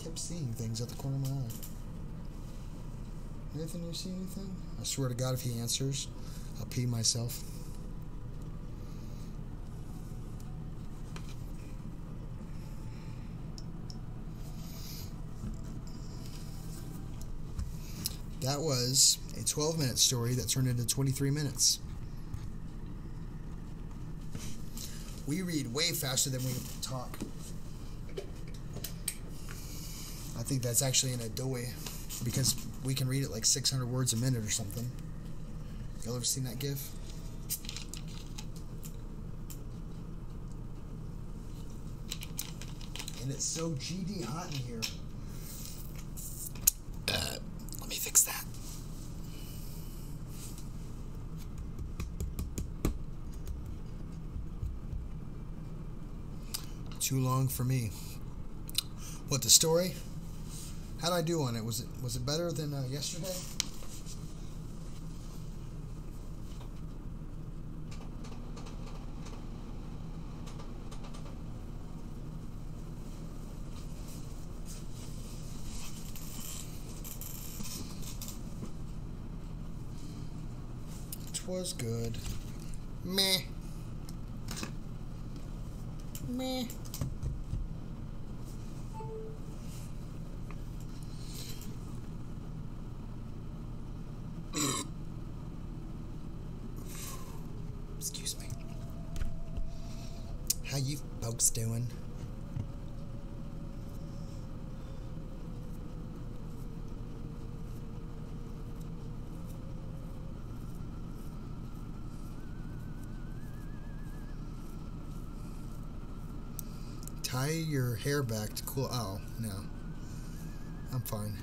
Kept seeing things at the corner of my eye. Nathan, you see anything? I swear to God, if he answers, I'll pee myself. That was a 12-minute story that turned into 23 minutes. We read way faster than we talk. I think that's actually an adoy, because we can read it like 600 words a minute or something. Y'all ever seen that GIF? And it's so GD hot in here. Let me fix that. Too long for me. What, the story? How did I do on it? Was it better than yesterday? It was good. Meh. Meh. Excuse me. How you folks doing? Tie your hair back to cool. Oh, no. I'm fine.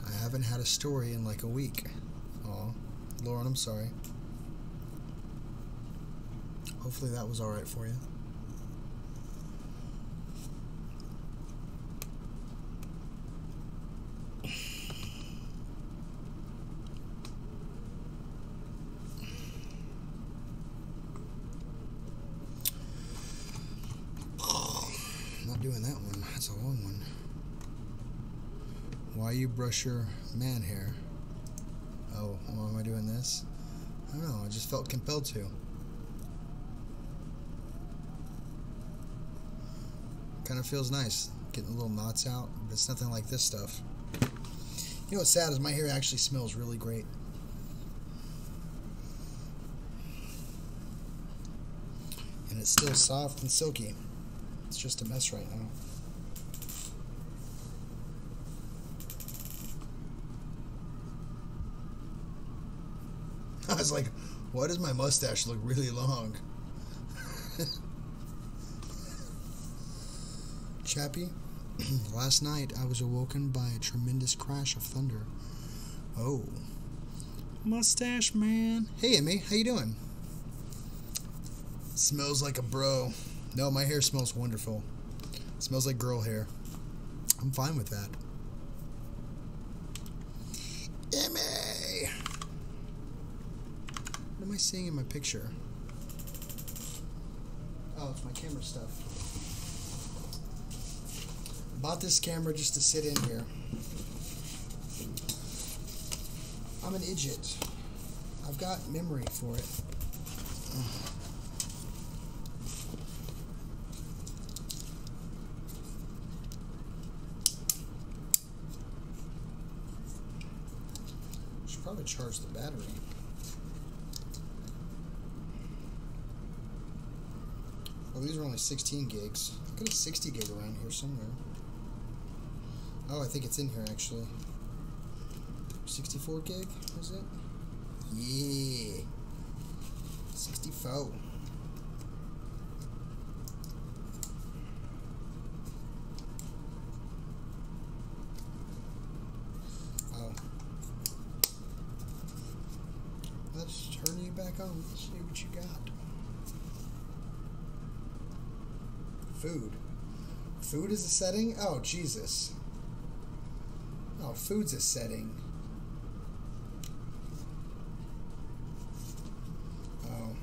I haven't had a story in like a week. Aw. Lauren, I'm sorry. Hopefully that was alright for you. Not doing that one. That's a long one. Why you brush your man hair? Oh, why am I doing this? I don't know. I just felt compelled to. Kind of feels nice getting the little knots out, but it's nothing like this stuff. You know what's sad is my hair actually smells really great. And it's still soft and silky. It's just a mess right now. I was like, why does my mustache look really long? Chappy, last night I was awoken by a tremendous crash of thunder. Oh. Mustache man. Hey, Emmy, how you doing? Smells like a bro. No, my hair smells wonderful. It smells like girl hair. I'm fine with that. Emmy! What am I seeing in my picture? Oh, it's my camera stuff. Bought this camera just to sit in here. I'm an idiot. I've got memory for it. Should probably charge the battery. Oh, these are only 16 gigs. I've got a 60 gig around here somewhere. Oh, I think it's in here actually. 64 gig, is it? Yeah. 64. Oh. Let's back on. Let's see what you got. Food. Food is a setting? Oh, Jesus. Oh, food's a setting. Oh.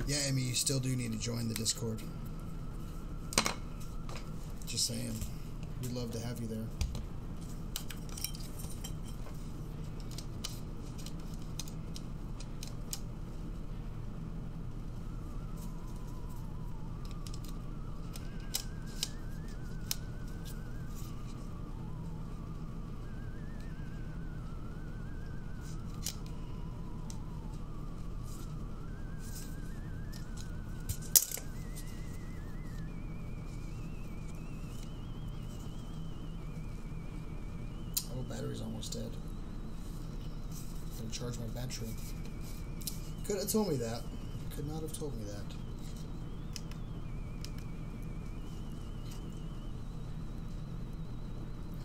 Yeah, Emmy, you still do need to join the Discord. Just saying. We'd love to have you there. Battery's almost dead. Gotta charge my battery. Could have told me that. Could not have told me that.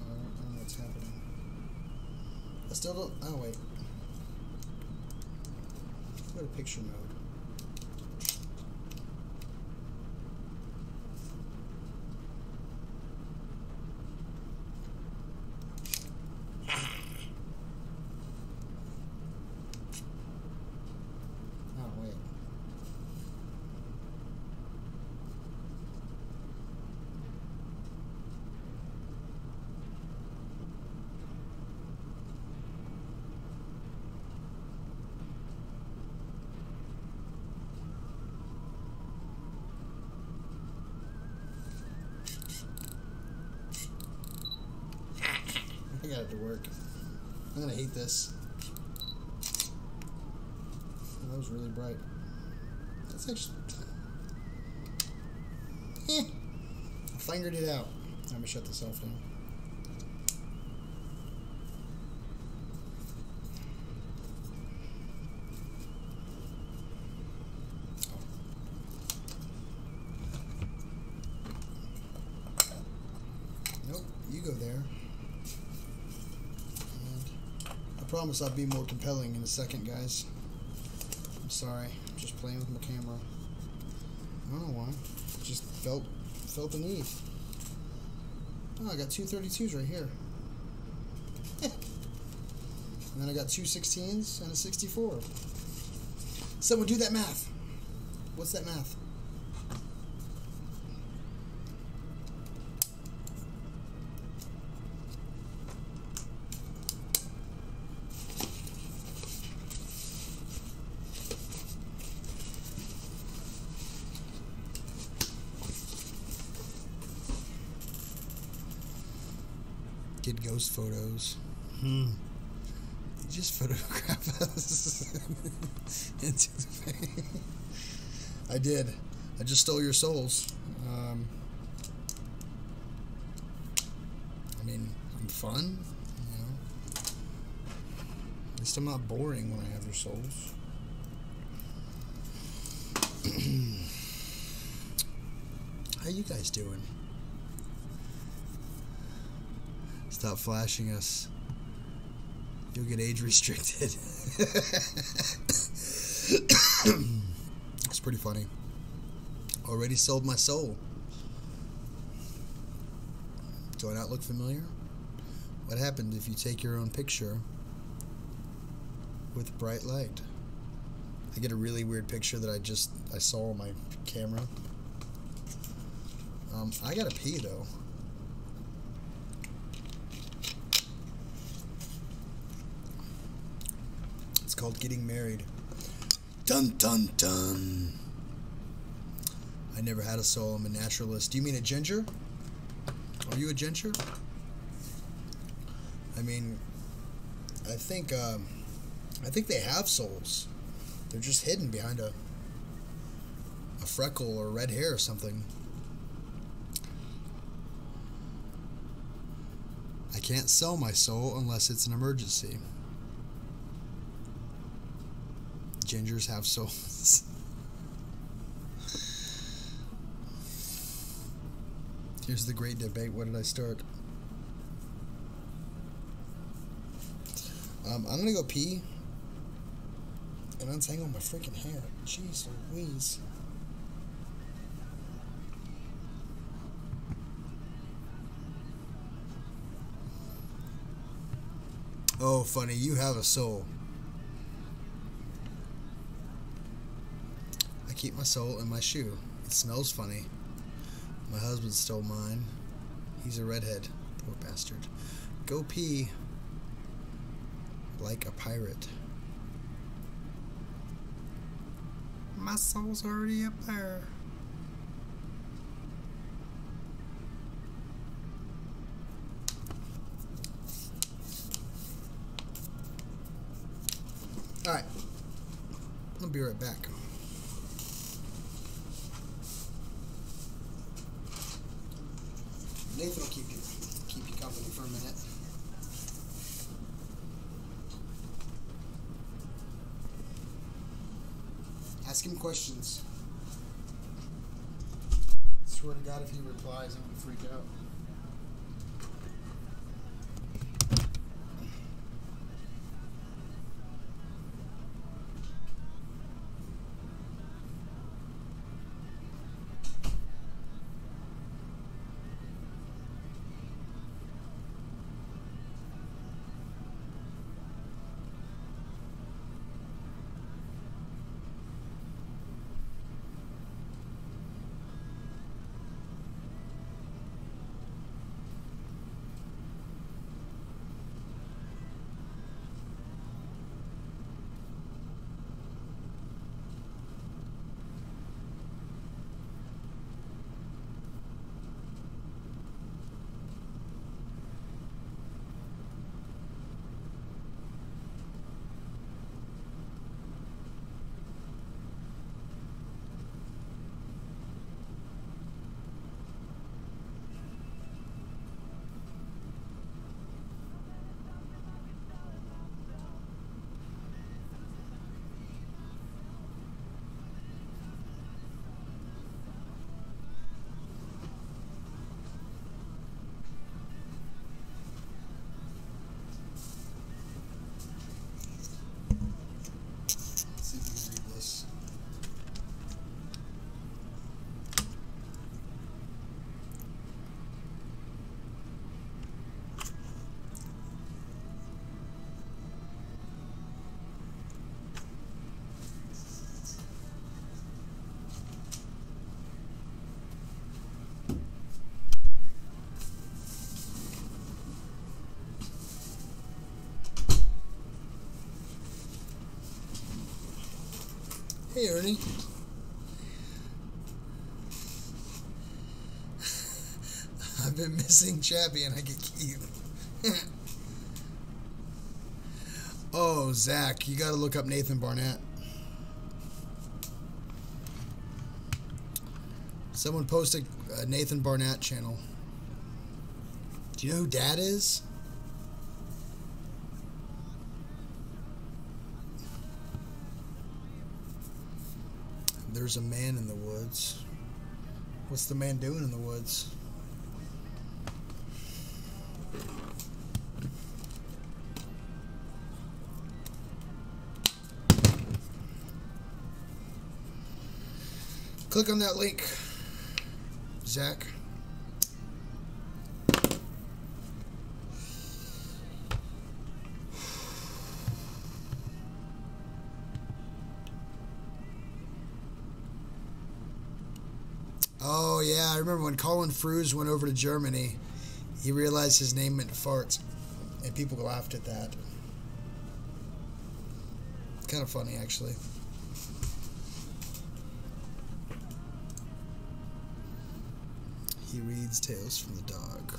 I don't know what's happening. I still don't. Oh, wait. Go to picture mode. I got it to work. I'm gonna hate this. Oh, that was really bright. That's actually... I fingered it out. I'm gonna shut this off now. Nope, you go there. I promise I'll be more compelling in a second, guys. I'm sorry. I'm just playing with my camera. I don't know why. Just felt the need. Oh, I got two 32s right here. And then I got two 16s and a 64. Someone do that math. What's that math? Get ghost photos. You just photograph us into the face. I did. I just stole your souls. I mean, I'm fun, you know. At least I'm not boring when I have your souls. How you guys doing? Stop flashing us. You'll get age restricted. It's pretty funny. Already sold my soul. Do I not look familiar? What happened if you take your own picture with bright light? I get a really weird picture that I saw on my camera. I gotta pee though. It's called getting married. Dun dun dun. I never had a soul. I'm a naturalist. Do you mean a ginger? Are you a ginger? I mean, I think they have souls. They're just hidden behind a freckle or red hair or something. I can't sell my soul unless it's an emergency. Gingers have souls. Here's the great debate. What did I start? I'm gonna go pee and untangle my freaking hair. Jeez Louise. Oh, funny. You have a soul. I keep my soul in my shoe. It smells funny. My husband stole mine. He's a redhead. Poor bastard. Go pee. Like a pirate. My soul's already up there. Alright. I'll be right back. Nathan will keep you company for a minute. Ask him questions. Swear to God, if he replies, I'm gonna freak out. Hey, Ernie. I've been missing Chappy and I get Keith. Oh, Zach, you gotta look up Nathan Barnett. Someone posted a Nathan Barnett channel. Do you know who Dad is? There's a man in the woods. What's the man doing in the woods? Click on that link, Zach. Oh, yeah, I remember when Colin Fruse went over to Germany, he realized his name meant farts, and people laughed at that. Kind of funny, actually. He reads Tales from the Dog.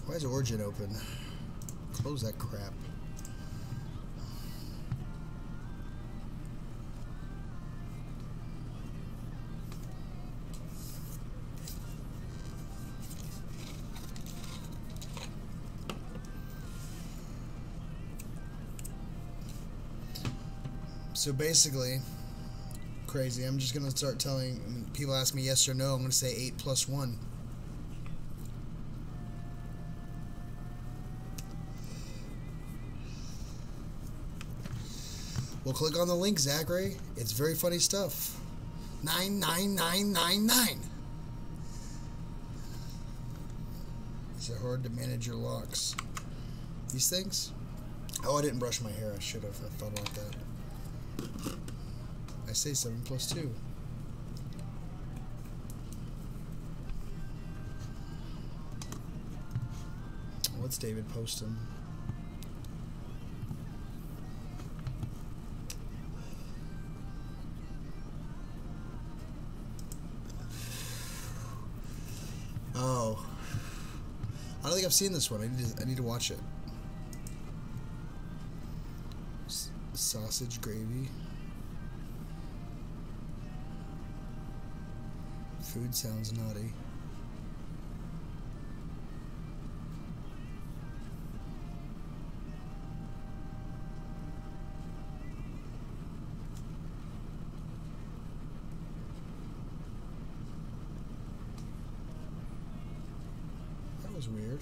Why is Origin open? Close that crap. So basically, crazy. I'm just gonna start telling. When people ask me yes or no, I'm gonna say 8 plus 1. Well, click on the link, Zachary. It's very funny stuff. 99999. Is it hard to manage your locks? These things? Oh, I didn't brush my hair. I should have. I thought about that. I say 7 plus 2. What's David posting? Oh, I don't think I've seen this one. I need to watch it. Sausage gravy. Food sounds naughty. That was weird.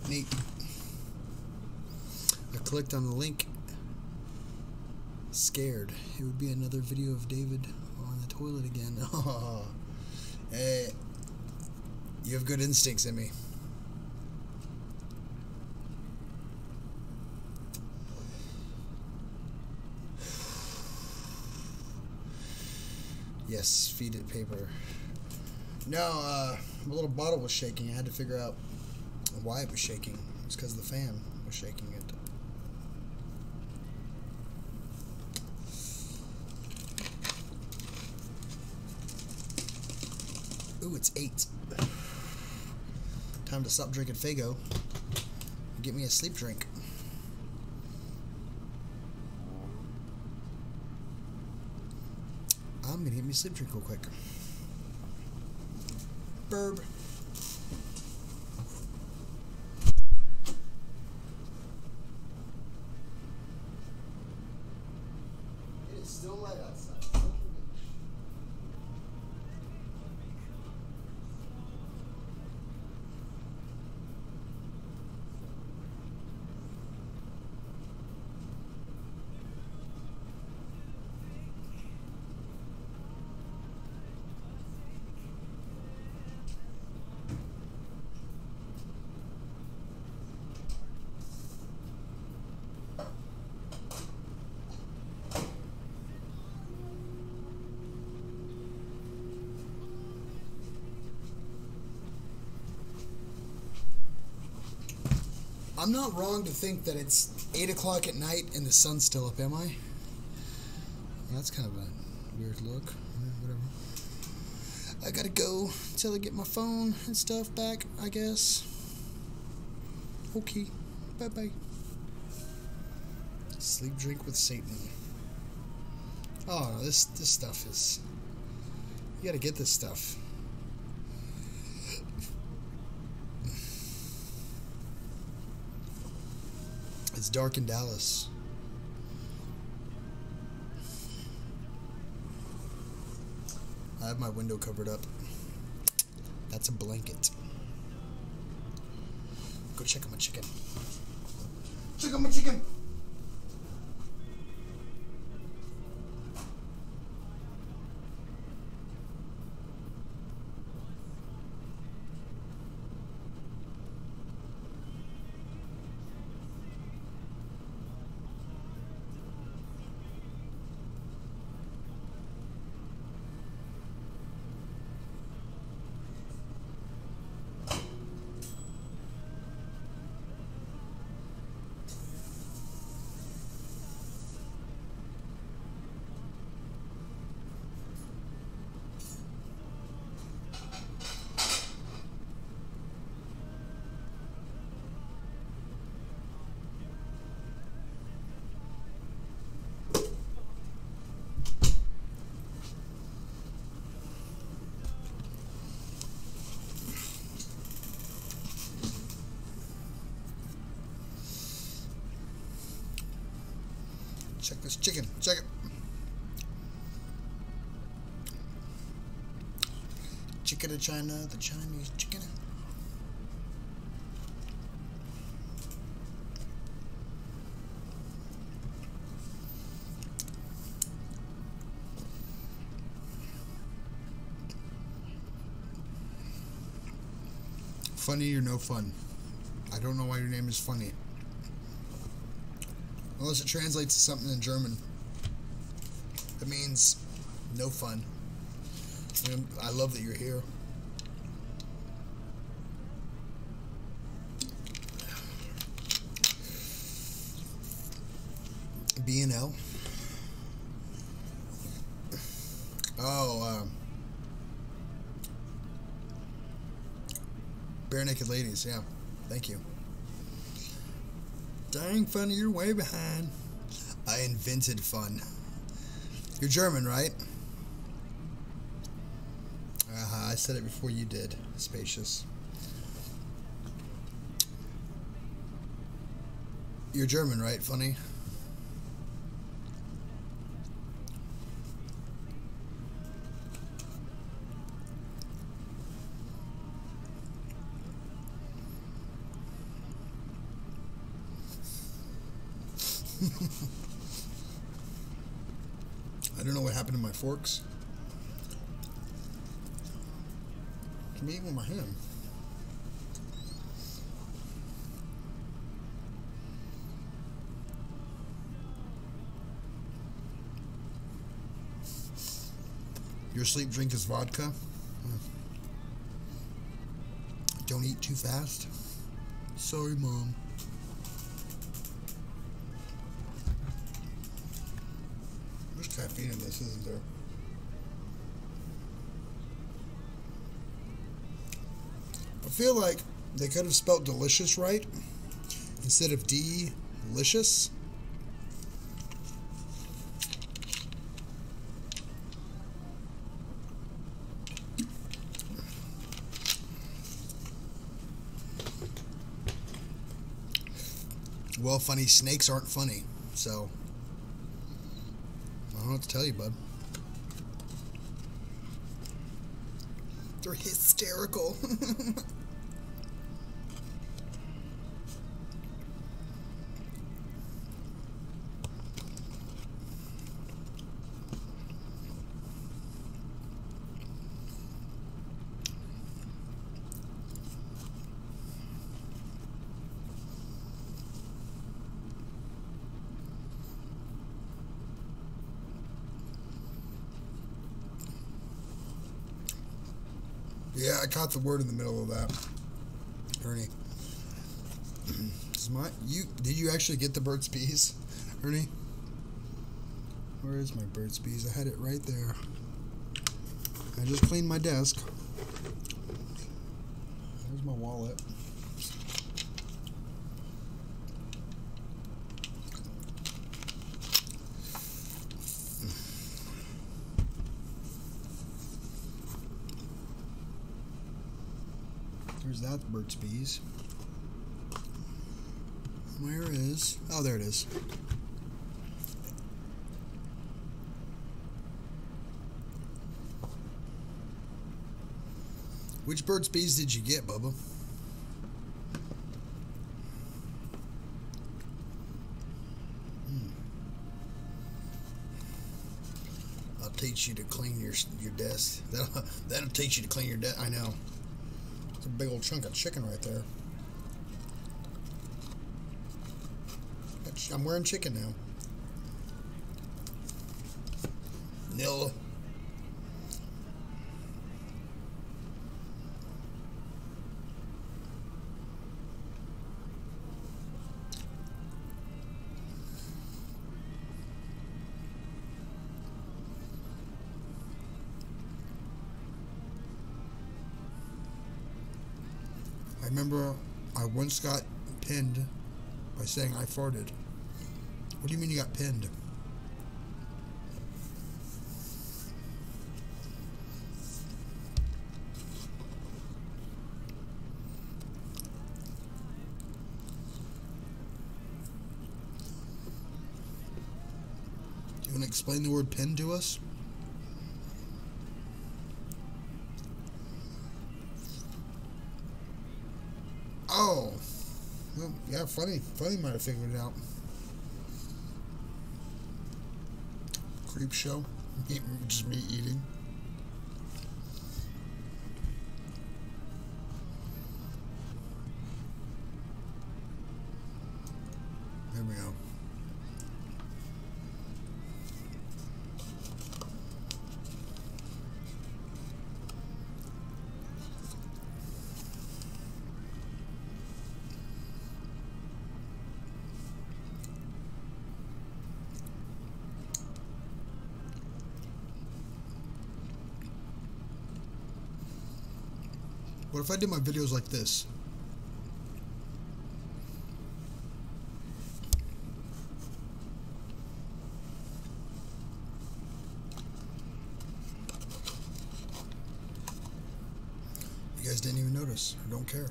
Neat. I clicked on the link. Scared. It would be another video of David on the toilet again. Hey, you have good instincts in me. Yes, feed it paper. No, my little bottle was shaking. I had to figure out why it was shaking. It's because the fan was shaking it. Ooh, it's 8. Time to stop drinking Faygo and get me a sleep drink. I'm gonna get me a sleep drink real quick. Burb. It is still light outside. I'm not wrong to think that it's 8 o'clock at night and the sun's still up, am I? That's kind of a weird look. Whatever. I gotta go until I get my phone and stuff back, I guess. Okay. Bye-bye. Sleep drink with Satan. Oh, no, this stuff is... You gotta get this stuff. It's dark in Dallas. I have my window covered up. That's a blanket. Go check on my chicken. Check on my chicken! Check this chicken. Check it. Chicken of China, the Chinese chicken. Funny or no fun? I don't know why your name is Funny. Unless it translates to something in German. It means no fun. I love that you're here. B&L. Oh, Bare Naked Ladies, yeah. Thank you. Dang funny, you're way behind. I invented fun. You're German, right? I said it before you did. Spacious. You're German, right? Funny. I don't know what happened to my forks. Can I eat with my hand? Your sleep drink is vodka? Don't eat too fast. Sorry, Mom. There's caffeine in this, isn't there? I feel like they could have spelled delicious right instead of delicious. Well, funny, snakes aren't funny, so I don't know what to tell you, bud. They're hysterical. Yeah, I caught the word in the middle of that. Ernie. Did you actually get the Burt's Bees? Ernie? Where is my Burt's Bees? I had it right there. I just cleaned my desk. There's my wallet. There's that Burt's Bees. Where is... Oh, there it is. Which Burt's Bees did you get, Bubba? I'll teach you to clean your desk. That'll teach you to clean your desk. I know. It's a big old chunk of chicken right there. I'm wearing chicken now. Nil. I remember I once got pinned by saying I farted. What do you mean you got pinned? explain the word pin to us? Oh. Well, yeah, funny. Funny might have figured it out. Creep show. Just me eating. There we go. What if I did my videos like this? You guys didn't even notice or don't care.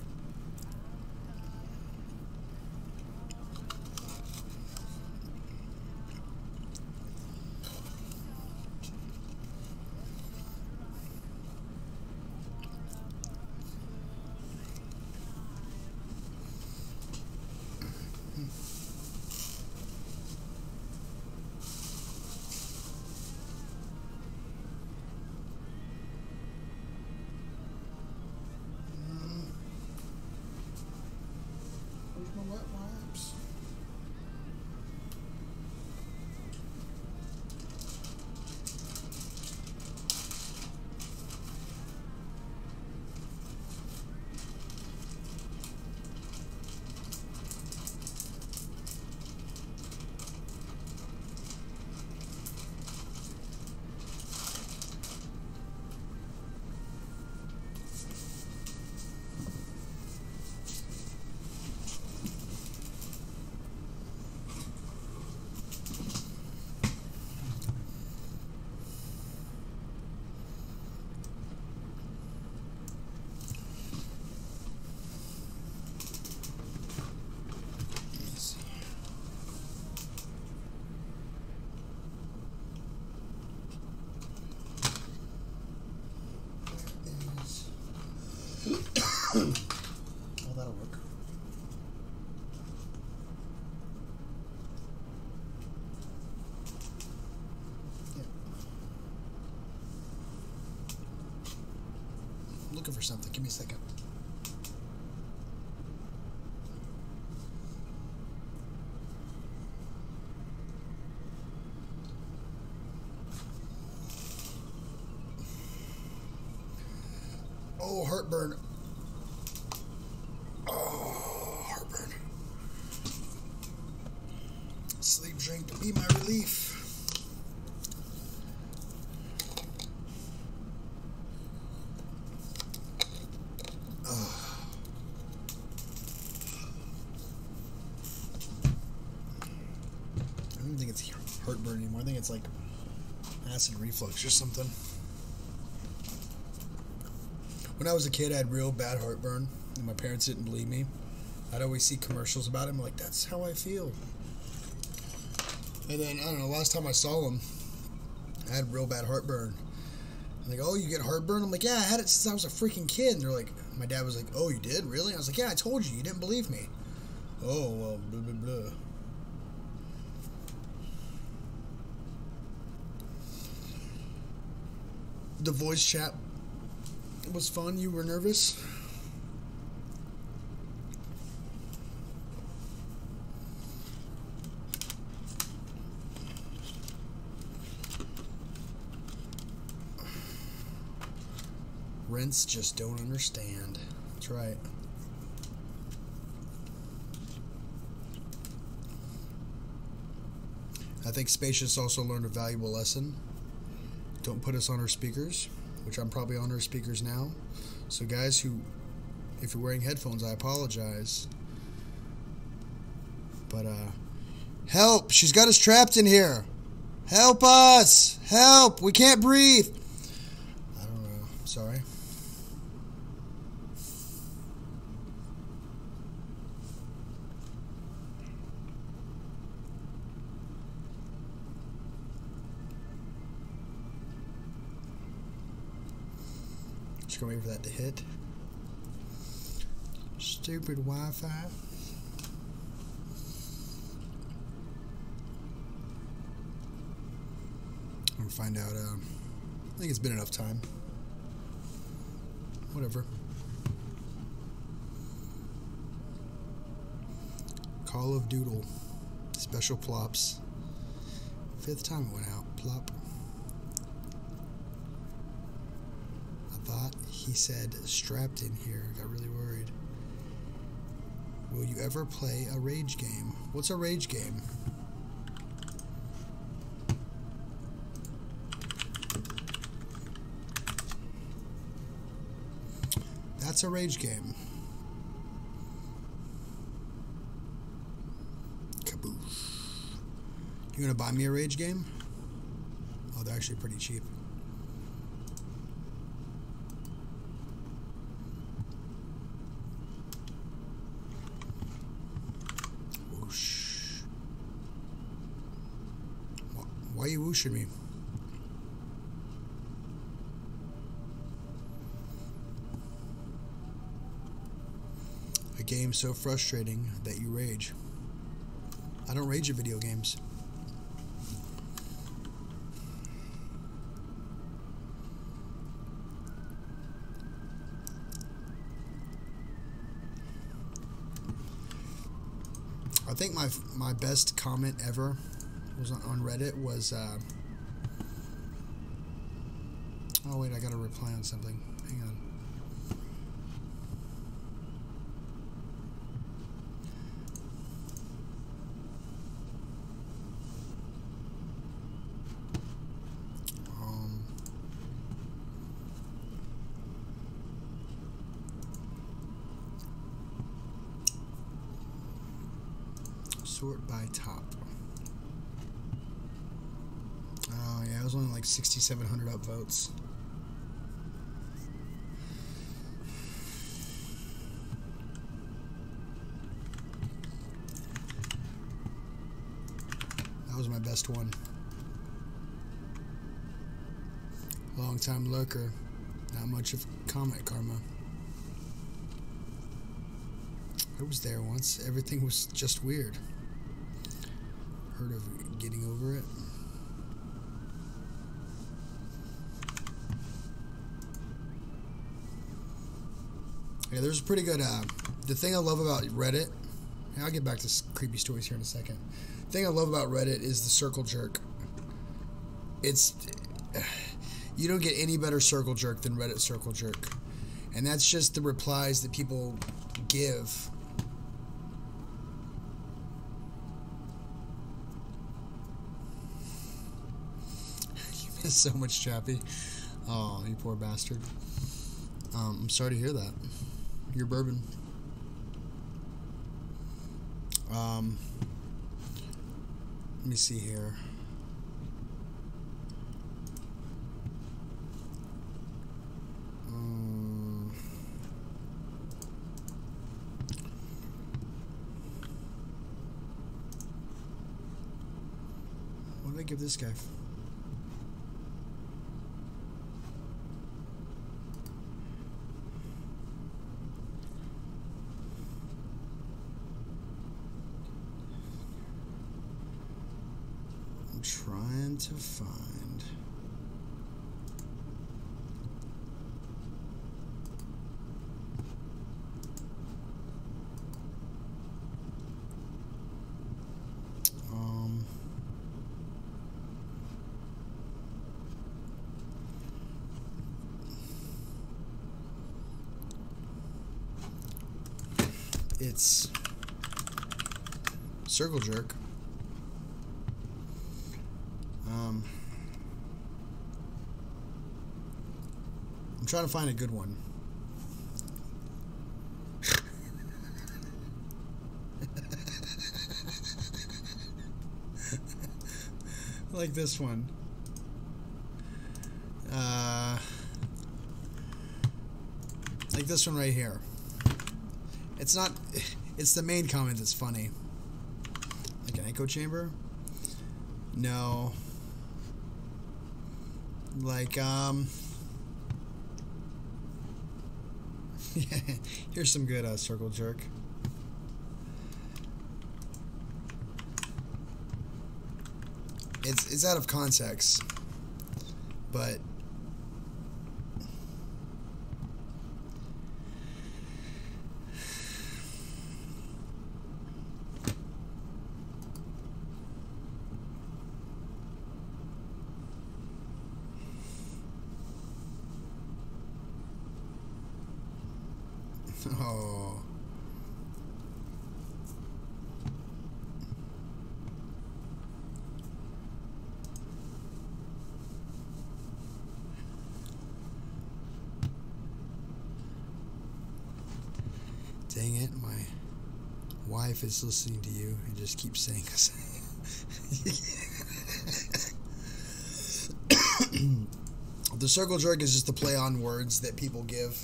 Wet wipes. Oh, that'll work. Yeah. I'm looking for something. Give me a second. Oh, heartburn. Oh, heartburn. Sleep drink to be my relief. I don't think it's heartburn anymore. I think it's like acid reflux or something. When I was a kid, I had real bad heartburn, and my parents didn't believe me. I'd always see commercials about it. I'm like, that's how I feel. And then, I don't know, last time I saw them, I had real bad heartburn. I'm like, oh, you get heartburn? I'm like, yeah, I had it since I was a freaking kid. And they're like, my dad was like, oh, you did? Really? I was like, yeah, I told you. You didn't believe me. Oh, well, blah, blah, blah. The voice chat was fun. You were nervous? Rents just don't understand. That's right. I think Spacious also learned a valuable lesson. Don't put us on our speakers, which I'm probably on our speakers now. So guys if you're wearing headphones, I apologize. But, help! She's got us trapped in here! Help us! Help! We can't breathe! I don't know. Sorry. Just gonna wait for that to hit. Stupid Wi-Fi. I'm gonna find out. I think it's been enough time. Whatever. Call of Doodle. Special plops. 5th time it went out. Plop. I thought he said strapped in here. Got really worried. Will you ever play a rage game? What's a rage game? That's a rage game. Kaboosh. You gonna buy me a rage game? Oh, they're actually pretty cheap. Whoosh. Why are you whooshing me? A game so frustrating that you rage. I don't rage at video games. I think my best comment ever was on Reddit was oh wait, I gotta reply on something. Hang on. Sort by top. Oh yeah, it was only like 6,700 upvotes. That was my best one. Long time lurker. Not much of comment karma. I was there once. Everything was just weird. Heard of getting over it. Yeah, there's a pretty good, the thing I love about Reddit, and I'll get back to creepy stories here in a second. The thing I love about Reddit is the circle jerk. It's, you don't get any better circle jerk than Reddit circle jerk. And that's just the replies that people give. So much Chappy. Oh, you poor bastard. I'm sorry to hear that. Your bourbon. Let me see here. What did I give this guy? Trying to find. It's circle jerk. I'm trying to find a good one. Like this one. Like this one right here. It's not, it's the main comment that's funny. Like an echo chamber? No. Like, Here's some good circle jerk. It's out of context, but oh. Dang it, my wife is listening to you and just keeps saying this. The circle jerk is just a play on words that people give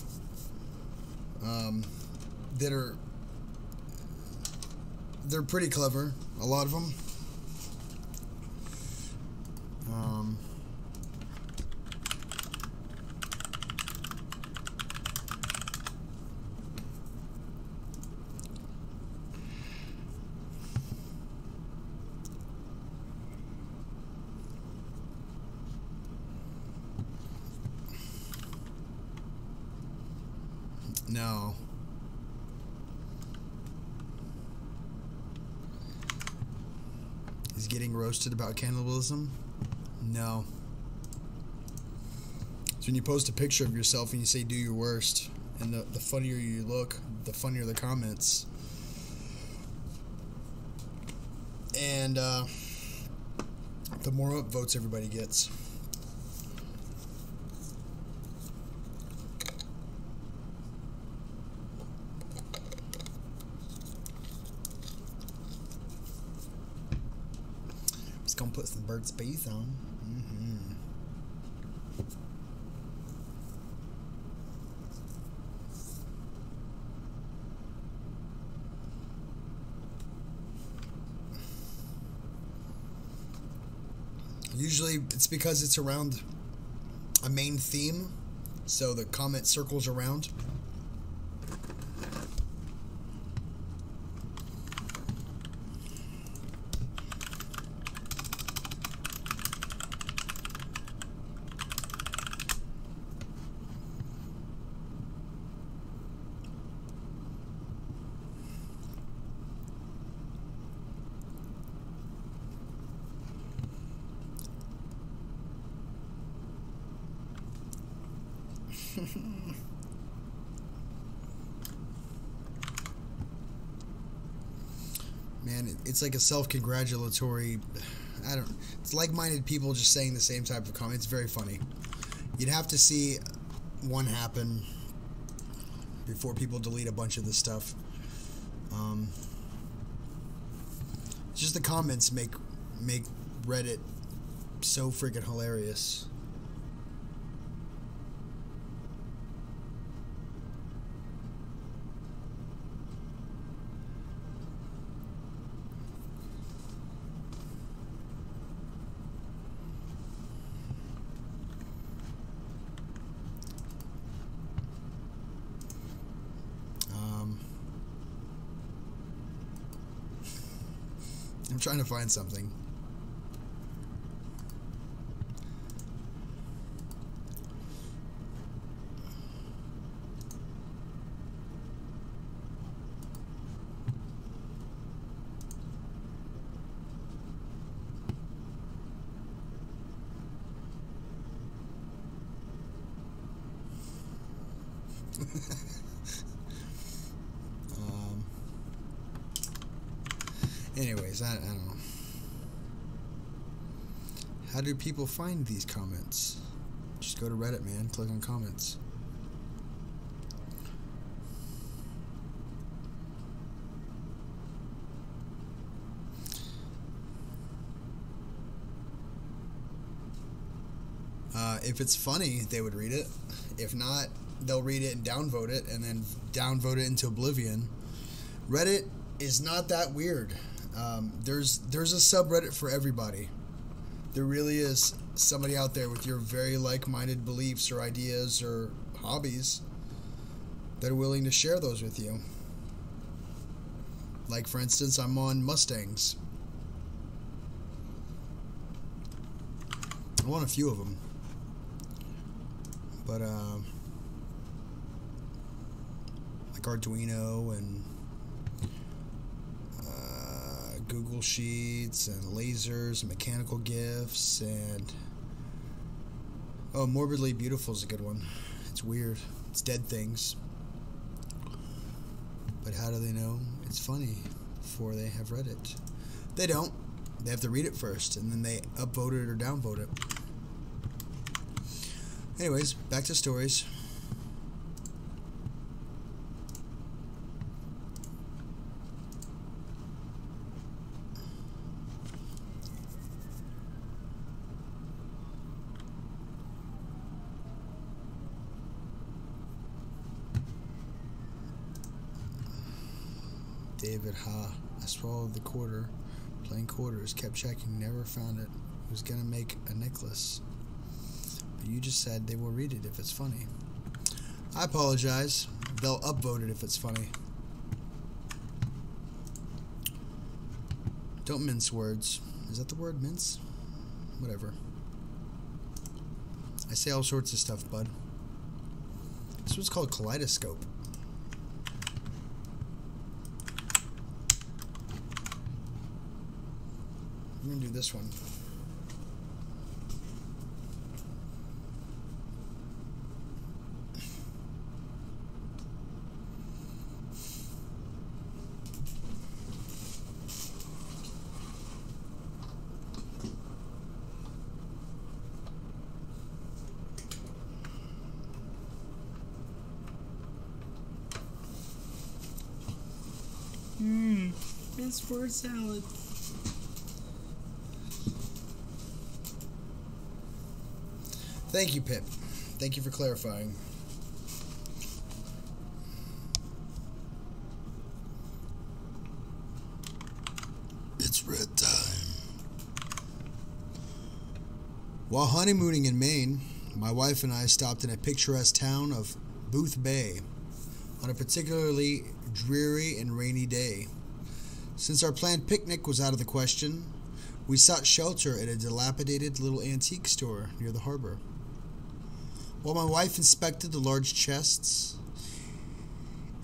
they're pretty clever, a lot of them. No. He's getting roasted about cannibalism? No. It's when you post a picture of yourself and you say do your worst, and the funnier you look, the funnier the comments. And the more upvotes everybody gets. Gonna put some Burt's Bees on. Usually it's because it's around a main theme, so the comment circles around. Man, it's like a self-congratulatory, it's like-minded people just saying the same type of comment. It's very funny. You'd have to see one happen before people delete a bunch of this stuff. Just the comments make Reddit so freaking hilarious. I'm trying to find something. Anyways, I don't know. How do people find these comments? Just go to Reddit, man. Click on comments. If it's funny, they would read it. If not, they'll read it and downvote it, and then downvote it into oblivion. Reddit is not that weird. There's a subreddit for everybody. There really is somebody out there with your very like-minded beliefs or ideas or hobbies. that are willing to share those with you. Like, for instance, I'm on Mustangs. I want a few of them. But, like Arduino and Google Sheets and lasers and mechanical gifts and... Oh, Morbidly Beautiful is a good one. It's weird. It's dead things. But how do they know it's funny before they have read it? They don't. They have to read it first, and then they upvote it or downvote it. Anyways, back to stories. David, I swallowed the quarter, playing quarters, kept checking, never found it. Was gonna make a necklace. But you just said they will read it if it's funny. I apologize. They'll upvote it if it's funny. Don't mince words. Is that the word, mince? Whatever. I say all sorts of stuff, bud. This one's called Kaleidoscope. I'm going to do this one. Best word salad. Thank you, Pip. Thank you for clarifying. It's red time. While honeymooning in Maine, my wife and I stopped in a picturesque town of Booth Bay on a particularly dreary and rainy day. Since our planned picnic was out of the question, we sought shelter at a dilapidated little antique store near the harbor. While my wife inspected the large chests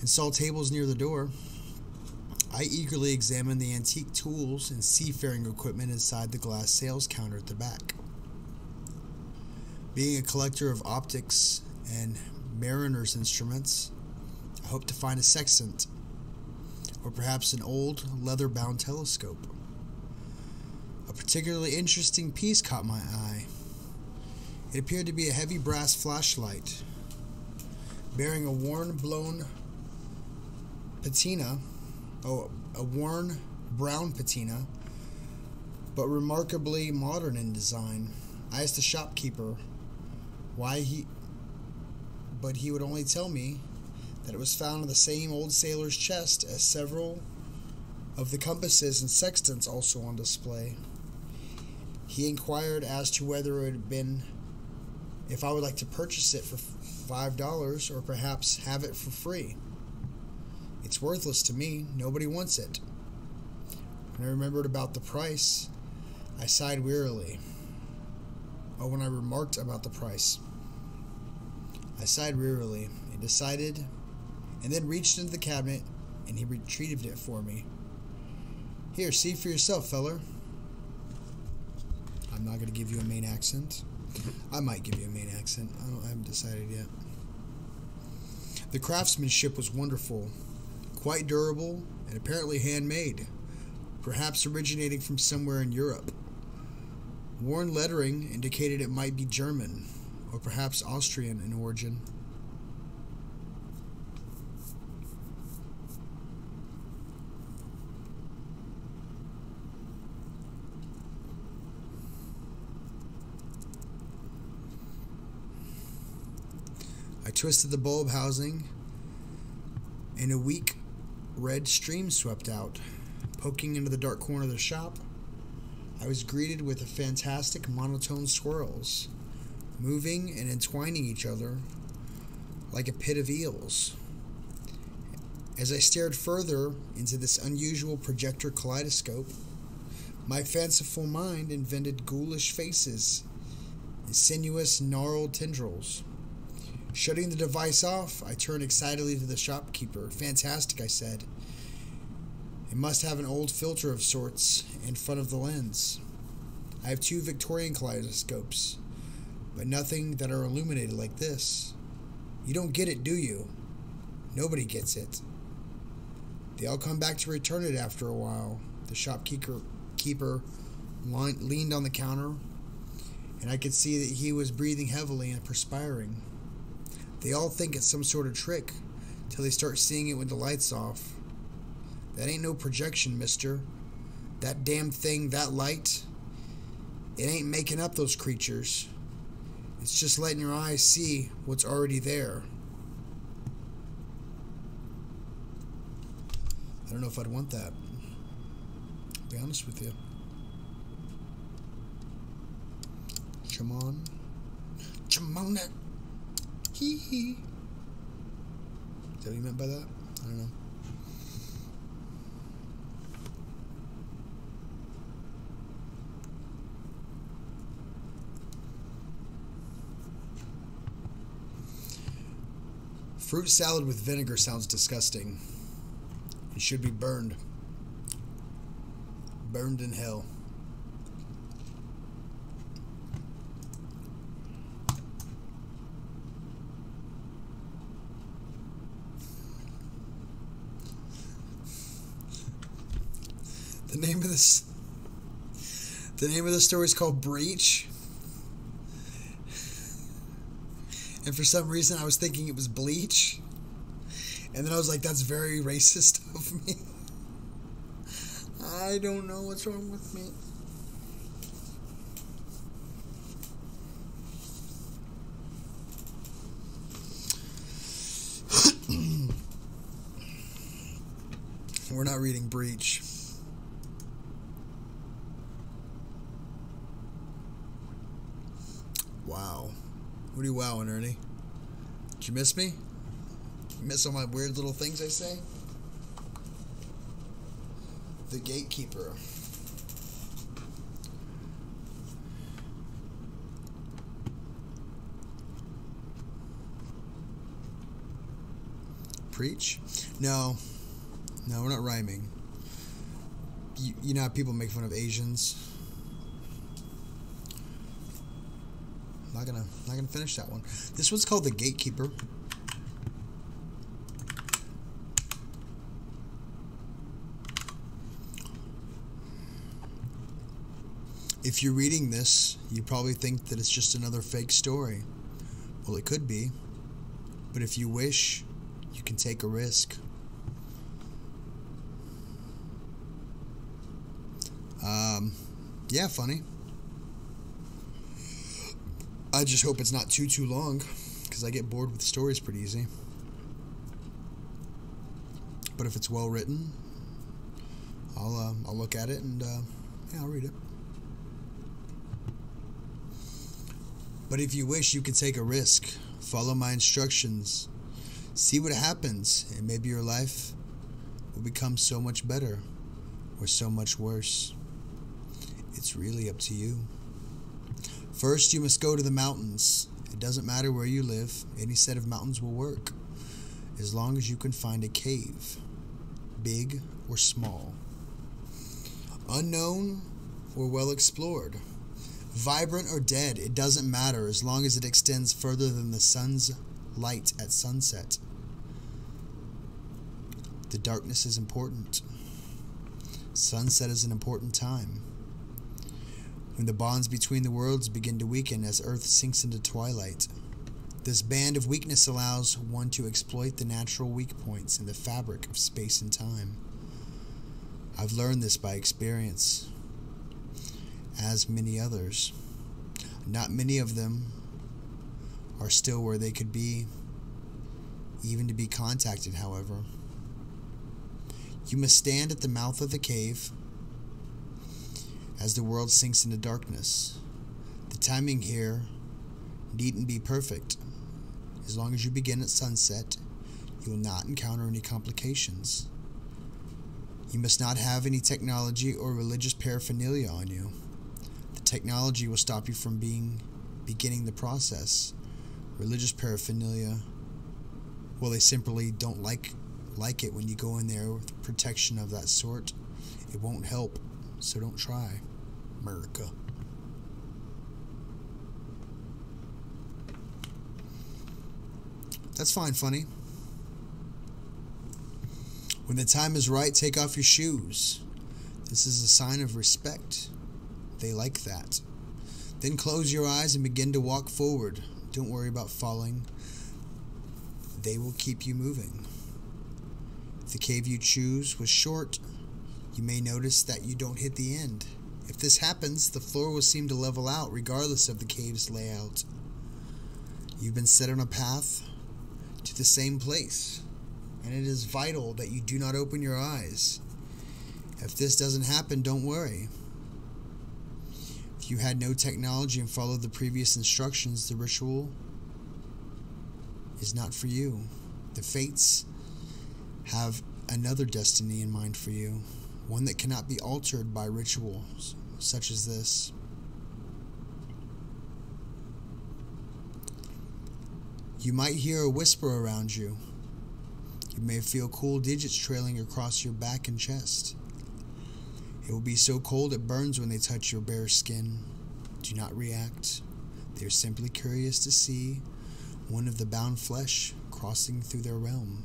and saw tables near the door, I eagerly examined the antique tools and seafaring equipment inside the glass sales counter at the back. Being a collector of optics and mariner's instruments, I hoped to find a sextant, or perhaps an old leather-bound telescope. A particularly interesting piece caught my eye. It appeared to be a heavy brass flashlight, bearing a worn brown patina, but remarkably modern in design. I asked the shopkeeper but he would only tell me that it was found in the same old sailor's chest as several of the compasses and sextants also on display. He inquired as to whether it had been, if I would like to purchase it for $5 or perhaps have it for free. It's worthless to me. Nobody wants it. When I remembered about the price, I sighed wearily. When I remarked about the price, I sighed wearily and decided, and then reached into the cabinet and he retrieved it for me. Here, see for yourself, feller. I'm not going to give you a Maine accent. I might give you a Maine accent. I haven't decided yet. The craftsmanship was wonderful, quite durable, and apparently handmade, perhaps originating from somewhere in Europe. Worn lettering indicated it might be German, or perhaps Austrian in origin. I twisted the bulb housing, and a weak red stream swept out. Poking into the dark corner of the shop, I was greeted with a fantastic monotone swirls, moving and entwining each other like a pit of eels. As I stared further into this unusual projector kaleidoscope, my fanciful mind invented ghoulish faces and sinuous, gnarled tendrils. Shutting the device off, I turned excitedly to the shopkeeper. "Fantastic," I said. "It must have an old filter of sorts in front of the lens. I have 2 Victorian kaleidoscopes, but nothing that are illuminated like this. You don't get it, do you? Nobody gets it. They all come back to return it after a while." The shopkeeper leaned on the counter, and I could see that he was breathing heavily and perspiring. "They all think it's some sort of trick, till they start seeing it with the lights off. That ain't no projection, mister. That damn thing, that light, it ain't making up those creatures. It's just letting your eyes see what's already there." I don't know if I'd want that. I'll be honest with you. Come on. Chimona. Hee hee. Is that what you meant by that? I don't know. Fruit salad with vinegar sounds disgusting. It should be burned. Burned in hell. The name of the story is called Breach. And for some reason I was thinking it was bleach. And then I was like, that's very racist of me. I don't know what's wrong with me. We're not reading Breach. Wow. What are you wowing, Ernie? Did you miss me? You miss all my weird little things I say? The Gatekeeper. Preach? No, we're not rhyming. You know how people make fun of Asians? Not gonna finish that one. This one's called The Gatekeeper. If you're reading this, you probably think that it's just another fake story. Well, it could be. But if you wish, you can take a risk. Yeah, funny. I just hope it's not too long, because I get bored with stories pretty easy. But if it's well written, I'll look at it and I'll read it. But if you wish, you could take a risk. Follow my instructions. See what happens, and maybe your life will become so much better or so much worse. It's really up to you. First, you must go to the mountains. It doesn't matter where you live. Any set of mountains will work, as long as you can find a cave, big or small, unknown or well explored, vibrant or dead. It doesn't matter, as long as it extends further than the sun's light at sunset. The darkness is important. Sunset is an important time, when the bonds between the worlds begin to weaken as Earth sinks into twilight. This band of weakness allows one to exploit the natural weak points in the fabric of space and time. I've learned this by experience, as many others. Not many of them are still where they could be, even to be contacted, however. You must stand at the mouth of the cave as the world sinks into darkness. The timing here needn't be perfect. As long as you begin at sunset, You will not encounter any complications. You must not have any technology or religious paraphernalia on you. The technology will stop you from beginning the process. Religious paraphernalia, well, they simply don't like it when you go in there with protection of that sort. It won't help, so don't try. America. That's fine, funny. When the time is right, take off your shoes. This is a sign of respect. They like that. Then close your eyes and begin to walk forward. Don't worry about falling. They will keep you moving. If the cave you choose was short, you may notice that you don't hit the end. If this happens, the floor will seem to level out regardless of the cave's layout. You've been set on a path to the same place, and it is vital that you do not open your eyes. If this doesn't happen, don't worry. If you had no technology and followed the previous instructions, the ritual is not for you. The fates have another destiny in mind for you, one that cannot be altered by rituals such as this. You might hear a whisper around you. You may feel cool digits trailing across your back and chest. It will be so cold it burns when they touch your bare skin. Do not react. They are simply curious to see one of the bound flesh crossing through their realm.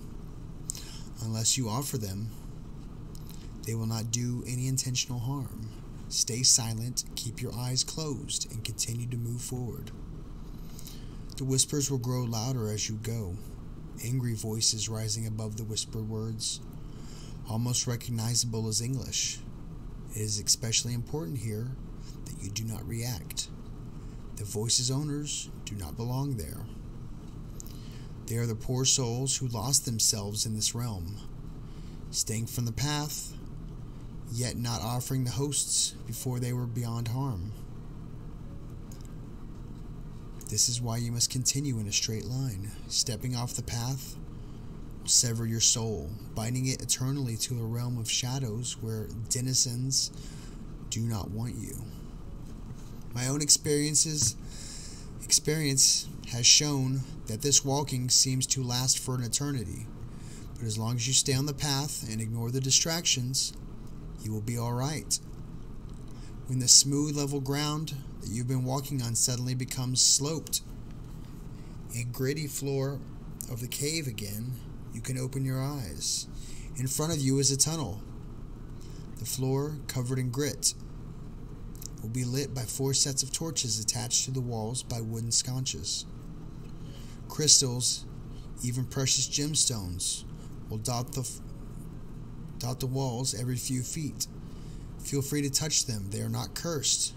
Unless you offer them, they will not do any intentional harm. Stay silent, keep your eyes closed, and continue to move forward. The whispers will grow louder as you go, angry voices rising above the whispered words, almost recognizable as English. It is especially important here that you do not react. The voice's owners do not belong there. They are the poor souls who lost themselves in this realm, staying from the path, yet not offering the hosts before they were beyond harm. This is why you must continue in a straight line. Stepping off the path will sever your soul, binding it eternally to a realm of shadows where denizens do not want you. My own experience has shown that this walking seems to last for an eternity, but as long as you stay on the path and ignore the distractions, you will be alright. When the smooth, level ground that you've been walking on suddenly becomes sloped and gritty floor of the cave again, you can open your eyes. In front of you is a tunnel. The floor, covered in grit, will be lit by 4 sets of torches attached to the walls by wooden sconces. Crystals, even precious gemstones, will dot the walls every few feet. Feel free to touch them. They are not cursed,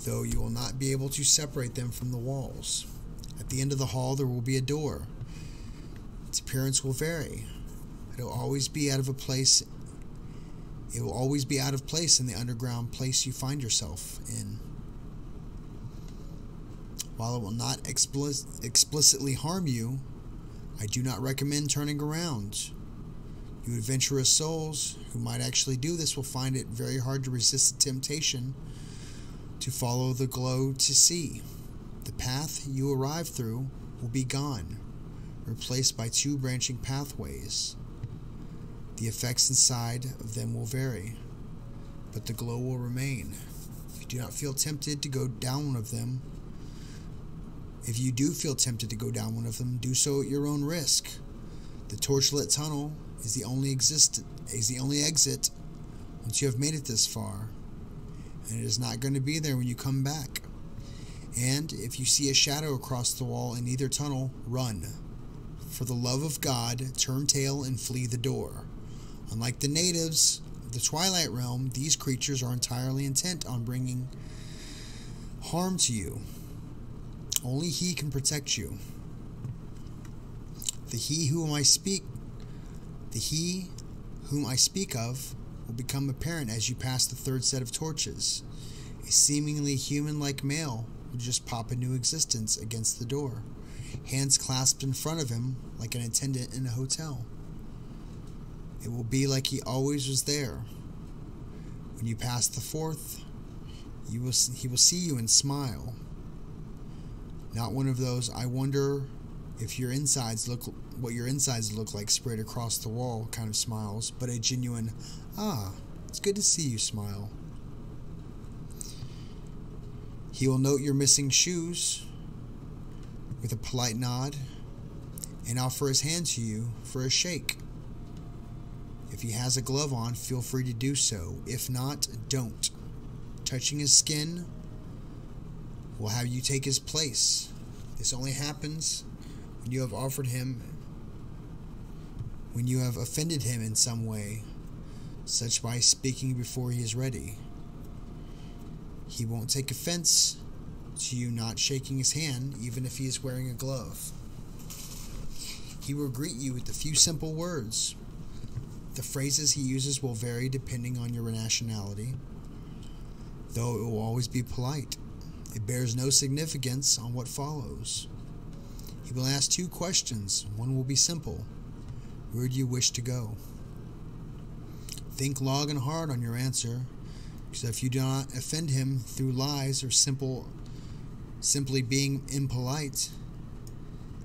though you will not be able to separate them from the walls. At the end of the hall there will be a door. Its appearance will vary. It will always be out of place in the underground place you find yourself in. While it will not explicitly harm you, I do not recommend turning around. You adventurous souls who might actually do this will find it very hard to resist the temptation to follow the glow to see. The path you arrive through will be gone, replaced by 2 branching pathways. The effects inside of them will vary, but the glow will remain. If you do feel tempted to go down one of them, do so at your own risk. The torchlit tunnel is the only exit once you have made it this far, and it is not going to be there when you come back. And if you see a shadow across the wall in either tunnel, run. For the love of God, turn tail and flee the door. Unlike the natives of the Twilight Realm, these creatures are entirely intent on bringing harm to you. Only He can protect you. The He whom I speak of will become apparent as you pass the 3rd set of torches. A seemingly human-like male will just pop into existence against the door. hands clasped in front of him like an attendant in a hotel. It will be like he always was there. When you pass the fourth, he will see you and smile. Not one of those, I wonder if what your insides look like spread across the wall kind of smiles, but a genuine, it's good to see you smile. He will note your missing shoes with a polite nod and offer his hand to you for a shake. If he has a glove on, feel free to do so. If not, don't. Touching his skin will have you take his place. This only happens when you have offended him in some way, such by speaking before he is ready. He won't take offense to you not shaking his hand, even if he is wearing a glove. He will greet you with a few simple words. The phrases he uses will vary depending on your nationality, though it will always be polite. It bears no significance on what follows. He will ask 2 questions. One will be simple. Where do you wish to go? Think long and hard on your answer, because if you do not offend him through lies or simply being impolite,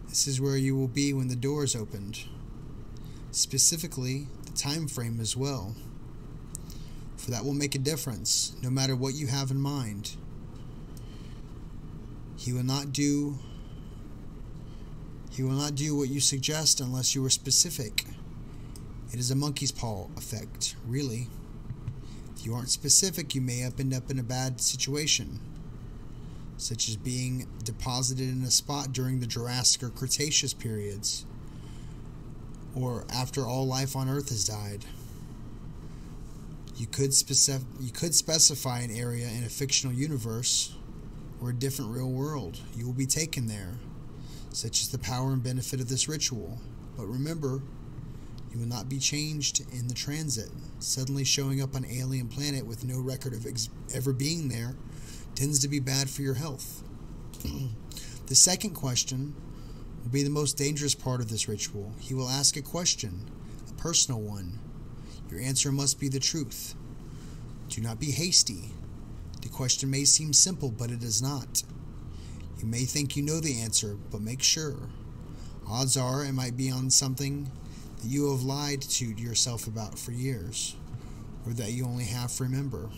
this is where you will be when the door is opened. Specifically, the time frame as well, for that will make a difference, no matter what you have in mind. He will not do what you suggest unless you are specific. It is a monkey's paw effect, really. If you aren't specific, you may end up in a bad situation, such as being deposited in a spot during the Jurassic or Cretaceous periods, or after all life on Earth has died. You could specify an area in a fictional universe or a different real world. You will be taken there, such as the power and benefit of this ritual. But remember, you will not be changed in the transit. Suddenly showing up on an alien planet with no record of ever being there tends to be bad for your health. The second question will be the most dangerous part of this ritual. He will ask a question, a personal one. Your answer must be the truth. Do not be hasty. The question may seem simple, but it is not. You may think you know the answer, but make sure. Odds are it might be on something that you have lied to yourself about for years, or that you only half remember.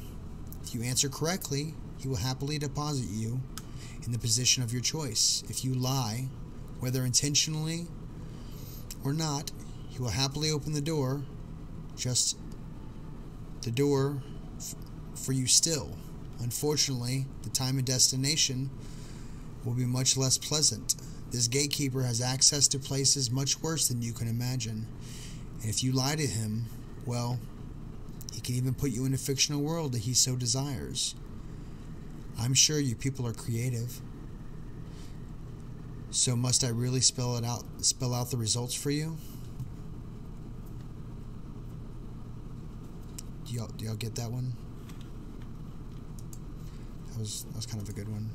If you answer correctly, he will happily deposit you in the position of your choice. If you lie, whether intentionally or not, he will happily open the door, just the door for you still. Unfortunately, the time and destination will be much less pleasant. This gatekeeper has access to places much worse than you can imagine. And if you lie to him, well, he can even put you in a fictional world that he so desires. I'm sure you people are creative. So must I really spell out the results for you? Do y'all get that one? That was kind of a good one.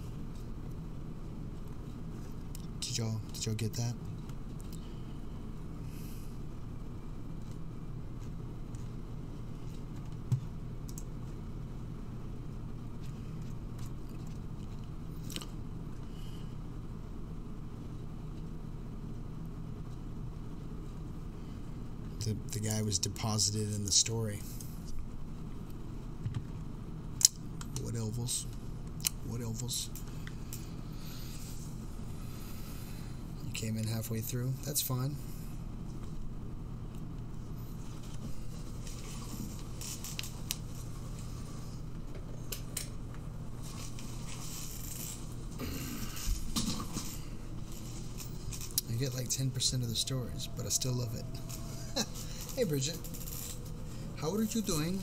Did y'all get that? The guy was deposited in the story. What elves? What elves? You came in halfway through. That's fine. I get like 10% of the stories, but I still love it. Hey Bridget, how are you doing?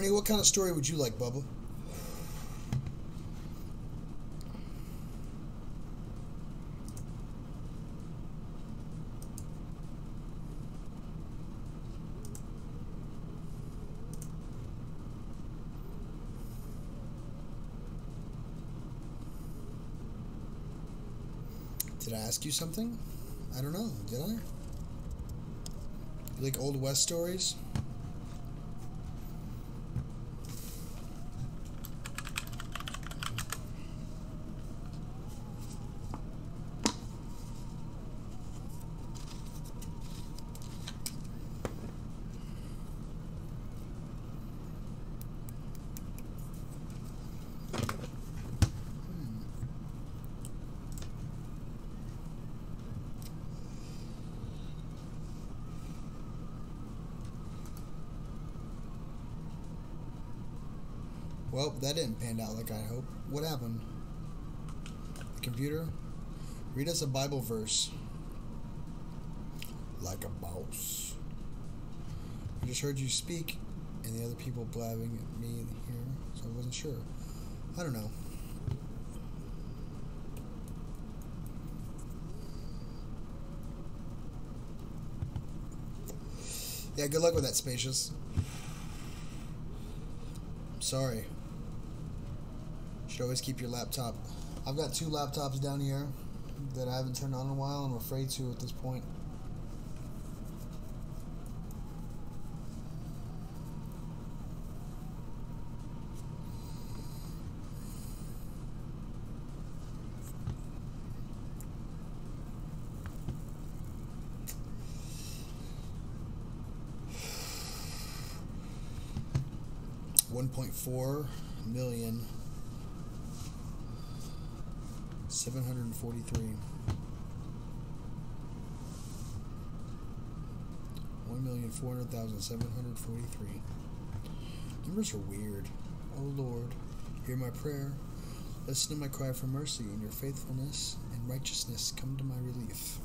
Ernie, what kind of story would you like, Bubba? Did I ask you something? I don't know. Did I? You like Old West stories? Well, that didn't pan out like I hoped. What happened? The computer? Read us a Bible verse. Like a boss. I just heard you speak and the other people blabbing at me here, so I wasn't sure. I don't know. Yeah, good luck with that, Spacious. Sorry. Should always keep your laptop. I've got 2 laptops down here that I haven't turned on in a while. I'm afraid to at this point. $1.4 million 743 $1,400,743. Numbers are weird. Oh Lord, hear my prayer. Listen to my cry for mercy, and your faithfulness and righteousness come to my relief.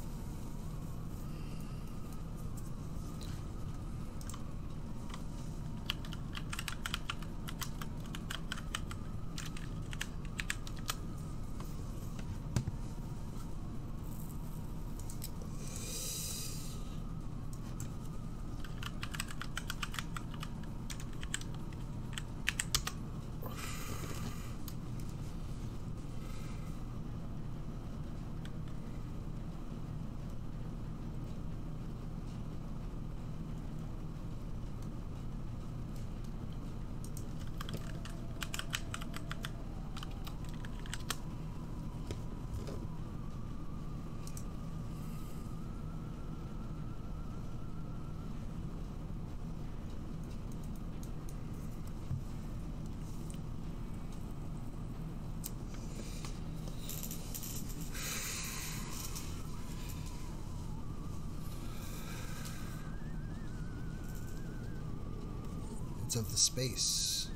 It's of the space.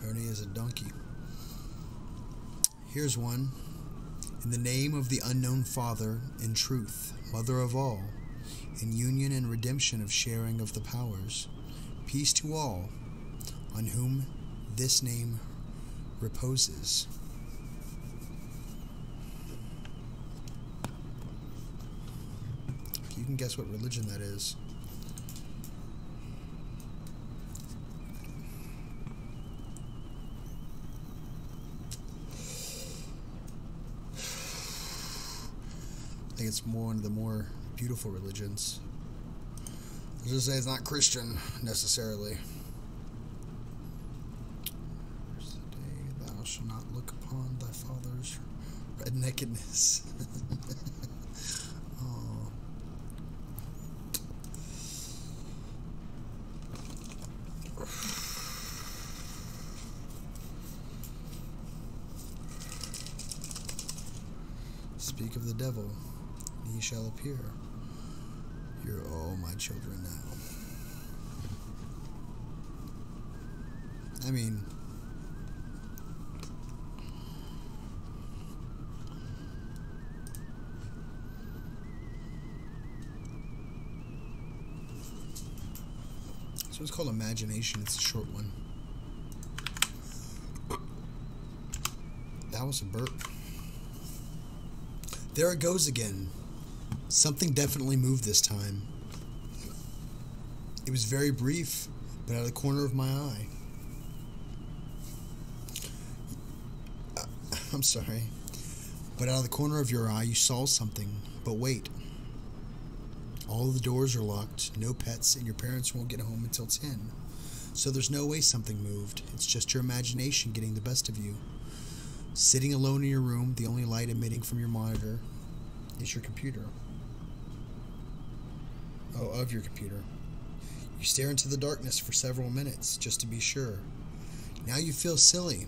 Ernie is a donkey. Here's one. In the name of the unknown Father, in truth, Mother of all, in union and redemption of sharing of the powers, peace to all, on whom this name reposes. You can guess what religion that is. I think it's one of the more beautiful religions. I'll just say it's not Christian, necessarily. There's the day thou shalt not look upon thy father's redneckedness. Oh. Speak of the devil. He shall appear. You're all my children now. I mean, So it's called Imagination. It's a short one. That was a burp. There it goes again. Something definitely moved this time. It was very brief, but out of the corner of my eye. I'm sorry. But out of the corner of your eye, you saw something. But wait. All the doors are locked, no pets, and your parents won't get home until 10. So there's no way something moved. It's just your imagination getting the best of you. Sitting alone in your room, the only light emitting from your monitor is your computer. Oh, of your computer. You stare into the darkness for several minutes, just to be sure. Now you feel silly.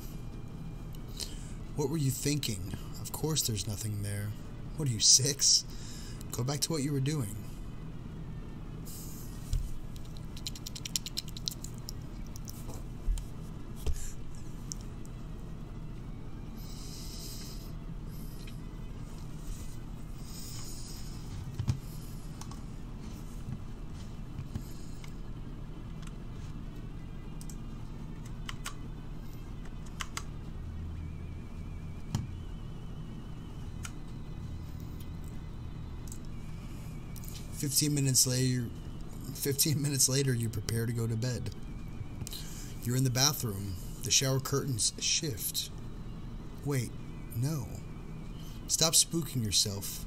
What were you thinking? Of course there's nothing there. What are you, 6? Go back to what you were doing. Fifteen minutes later, you prepare to go to bed. You're in the bathroom. The shower curtains shift. Wait, no. Stop spooking yourself.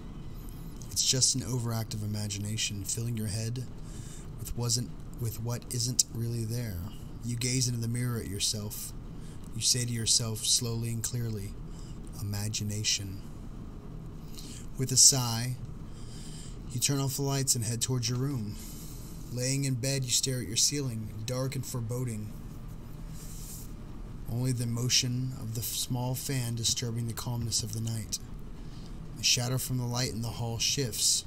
It's just an overactive imagination filling your head with what isn't really there. You gaze into the mirror at yourself. You say to yourself slowly and clearly, imagination. With a sigh, you turn off the lights and head towards your room. Laying in bed, you stare at your ceiling, dark and foreboding. Only the motion of the small fan disturbing the calmness of the night. The shadow from the light in the hall shifts.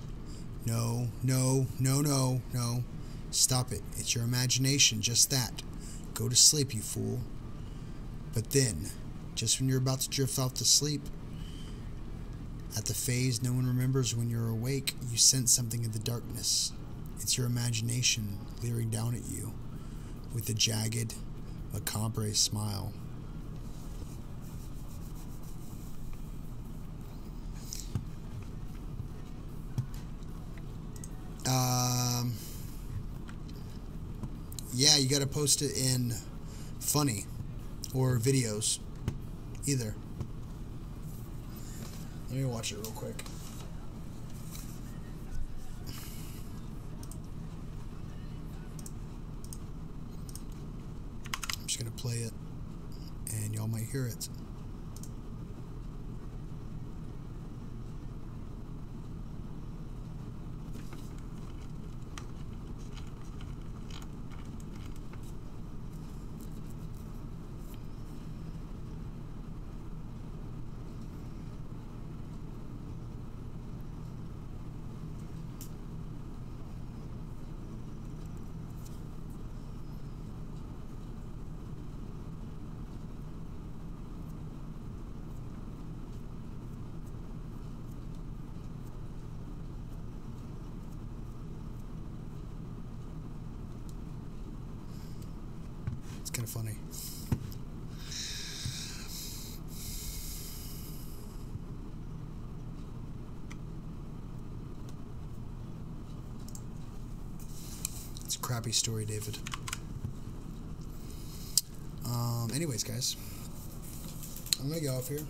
No, no, no, no, no. Stop it. It's your imagination, just that. Go to sleep, you fool. But then, just when you're about to drift off to sleep, at the phase no one remembers when you're awake, you sense something in the darkness. It's your imagination leering down at you with a jagged, macabre smile. Yeah, you gotta post it in funny or videos. Either. Let me watch it real quick. I'm just gonna play it, and y'all might hear it. It's kind of funny. It's a crappy story, David. Anyways, guys, I'm gonna get off here,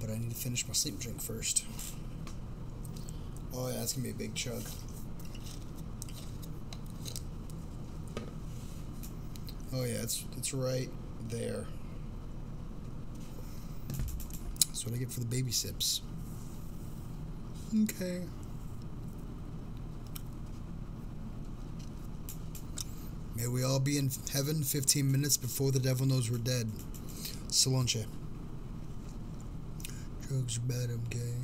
but I need to finish my sleep drink first. Oh yeah, that's gonna be a big chug. Oh yeah, it's right there. That's what I get for the baby sips. Okay. May we all be in heaven 15 minutes before the devil knows we're dead. Salonche. Drugs are bad, I'm gay.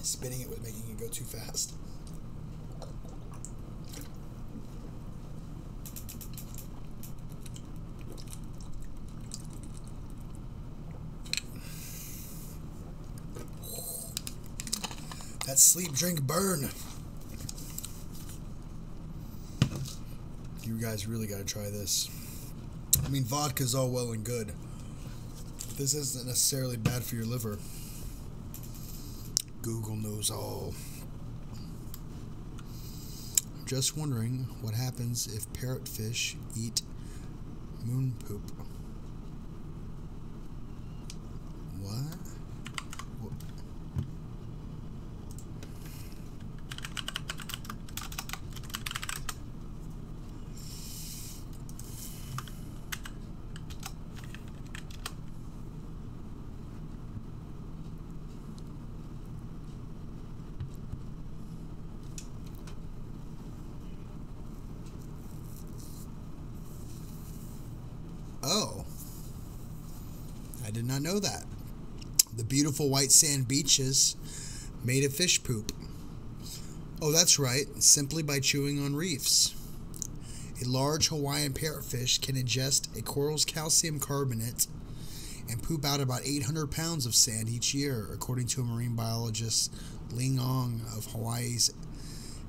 Spinning it was making it go too fast. That sleep, drink, burn. You guys really got to try this. I mean, vodka's all well and good. This isn't necessarily bad for your liver. Google knows all. I'm just wondering what happens if parrotfish eat moon poop. What? Oh, I did not know that. The beautiful white sand beaches made of fish poop. Oh, that's right, simply by chewing on reefs. A large Hawaiian parrotfish can ingest a coral's calcium carbonate and poop out about 800 pounds of sand each year, according to a marine biologist, Ling Ong of Hawaii's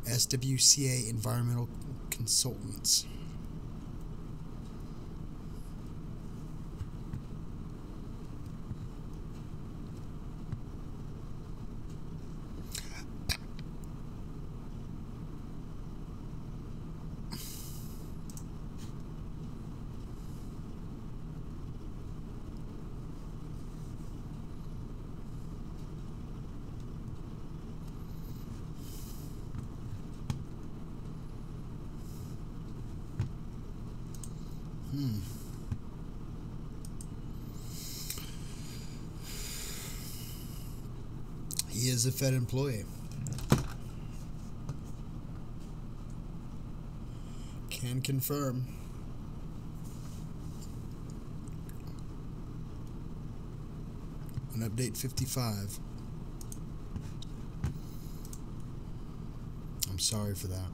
SWCA Environmental Consultants. He is a Fed employee. Can confirm. On update 55. I'm sorry for that.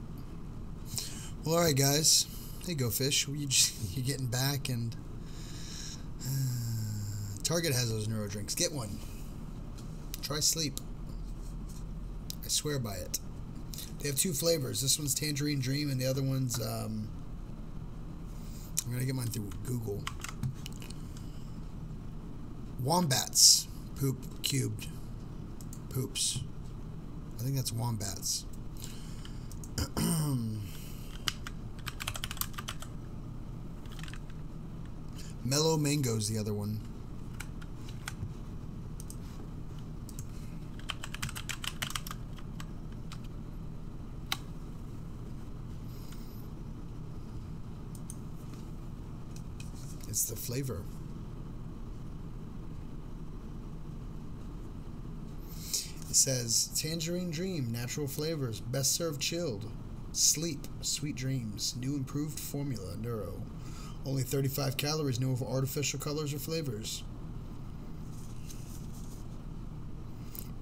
Well, alright guys. Hey, Go Fish. You're getting back, and Target has those neuro drinks. Get one. Try sleep. I swear by it. They have two flavors. This one's Tangerine Dream, and the other one's I'm gonna get mine through Google. Wombats poop cubed. Poops. I think that's wombats. Mellow Mango's the other one. It's the flavor. It says Tangerine Dream, natural flavors, best served chilled. Sleep, sweet dreams, new improved formula, neuro. Only 35 calories, no artificial colors or flavors.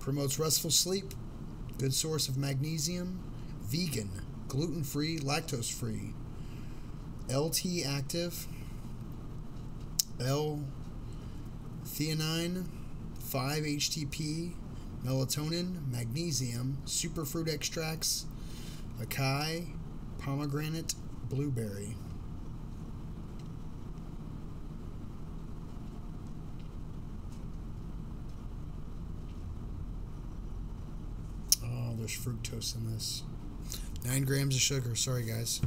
Promotes restful sleep, good source of magnesium, vegan, gluten-free, lactose-free, LT active, L-theanine, 5-HTP, melatonin, magnesium, superfruit extracts, acai, pomegranate, blueberry. Oh, there's fructose in this. 9 grams of sugar. Sorry, guys.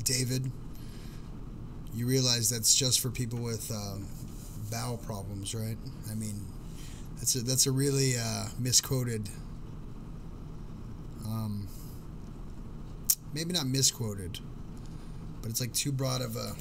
David, you realize that's just for people with bowel problems, right? I mean, that's a really misquoted, maybe not misquoted, but it's like too broad of a.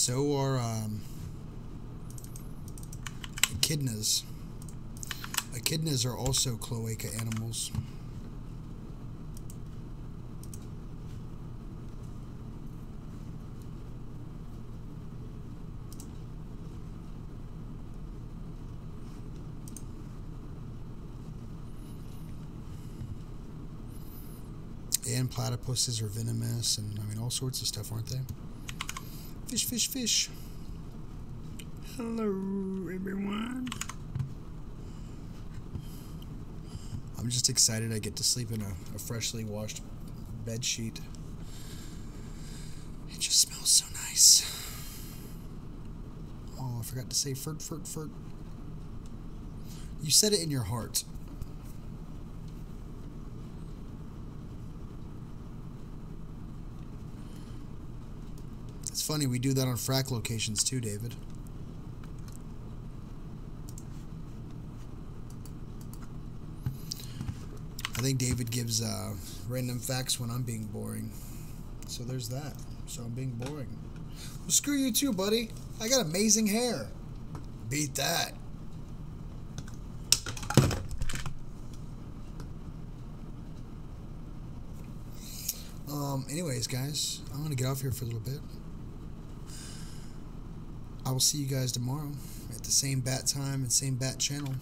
So are echidnas. Echidnas are also cloaca animals. And platypuses are venomous, and I mean all sorts of stuff, aren't they? Fish, fish, fish. Hello, everyone. I'm just excited I get to sleep in a freshly washed bed sheet. It just smells so nice. Oh, I forgot to say furt, furt, furt. You said it in your heart. It's funny, we do that on frack locations too, David. I think David gives random facts when I'm being boring. So there's that. So I'm being boring. Well, screw you too, buddy. I got amazing hair. Beat that. Anyways, guys, I'm going to get off here for a little bit. I will see you guys tomorrow at the same bat time and same bat channel.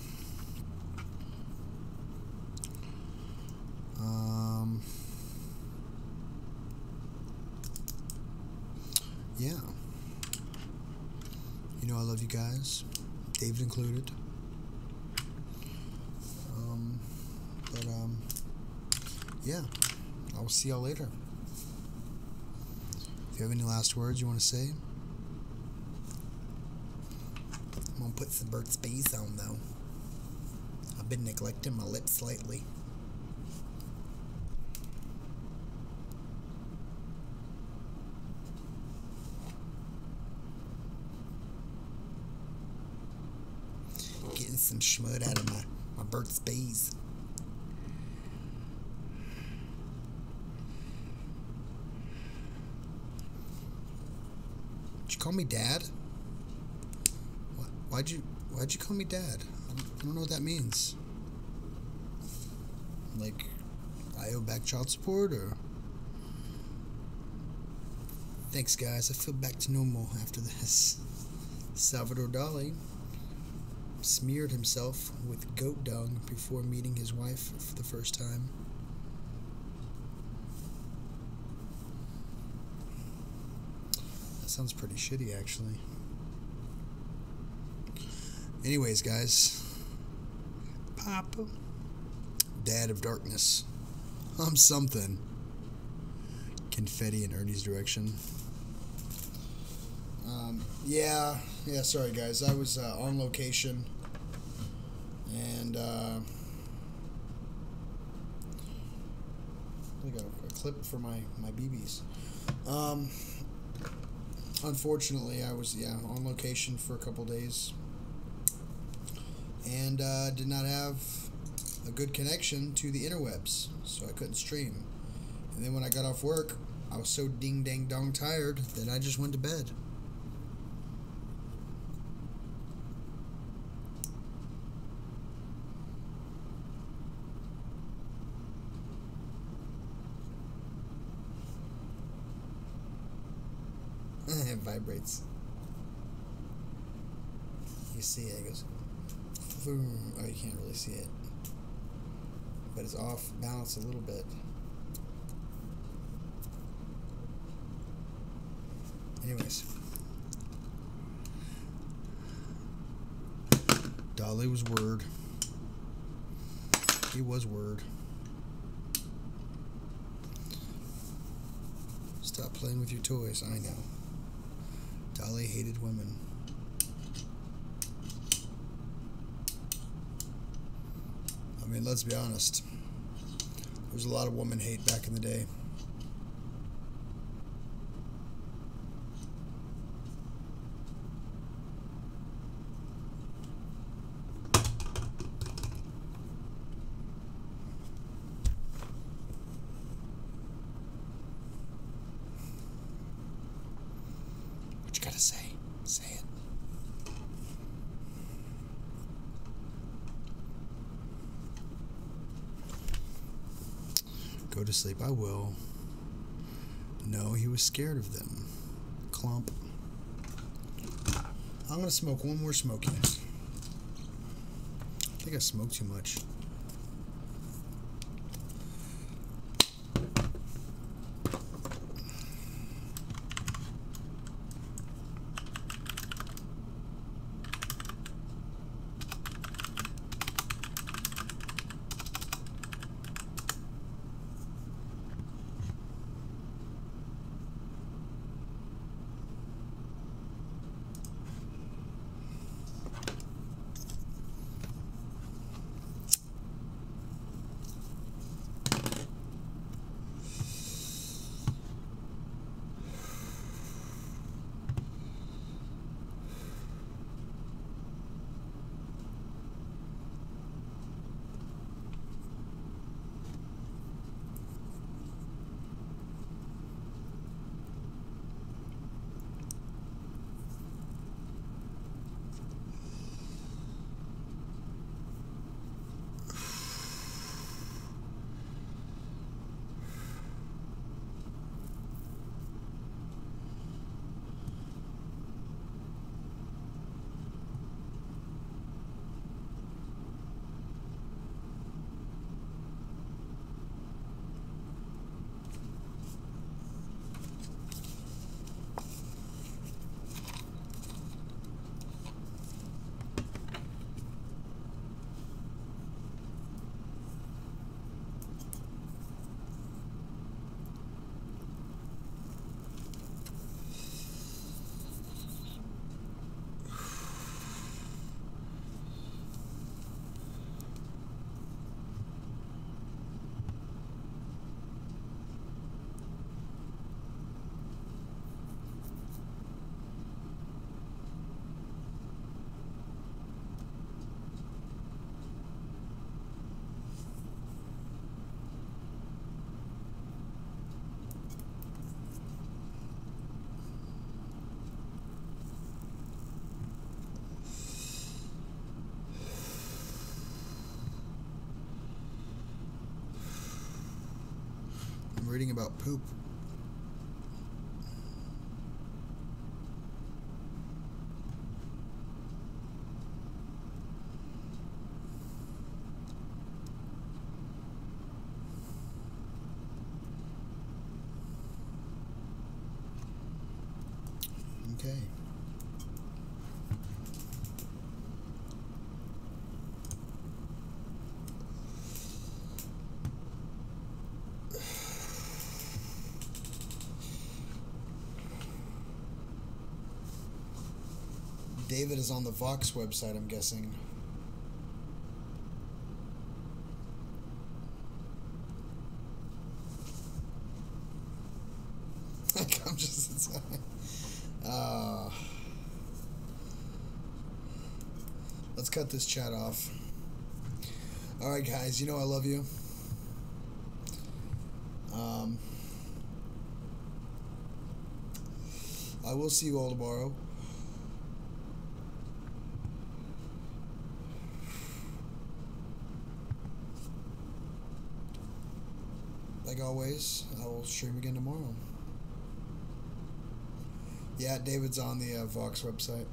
Yeah. You know I love you guys, David included. Yeah. I will see y'all later. If you have any last words you want to say, I'm gonna put some Burt's Bees on though. I've been neglecting my lips lately. Getting some schmud out of my Burt's Bees. Did you call me Dad? Why'd you call me Dad? I don't know what that means. Like, I owe back child support, or? Thanks, guys. I feel back to normal after this. Salvador Dali smeared himself with goat dung before meeting his wife for the first time. That sounds pretty shitty, actually. Anyways, guys. Papa. Dad of Darkness. I'm something. Confetti in Ernie's direction. Yeah, sorry guys. I was on location. And, I got a clip for my BBs. Unfortunately, I was, on location for a couple days. And did not have a good connection to the interwebs, so I couldn't stream. And then when I got off work, I was so ding dang dong tired that I just went to bed. It vibrates. You see it, it goes. Boom. Oh, you can't really see it, but it's off balance a little bit. Anyways, Dolly was word. He was word. Stop playing with your toys. I know. Dolly hated women. I mean, let's be honest. There was a lot of woman hate back in the day. What you gotta say? Go to sleep. I will. No, he was scared of them. Clump. I'm going to smoke one more smoky. I think I smoked too much. Reading about poop. Okay. David is on the Vox website, I'm guessing. I'm just inside. Let's cut this chat off. Alright, guys, you know I love you. I will see you all tomorrow. Like always, I will stream again tomorrow. Yeah, David's on the Vox website.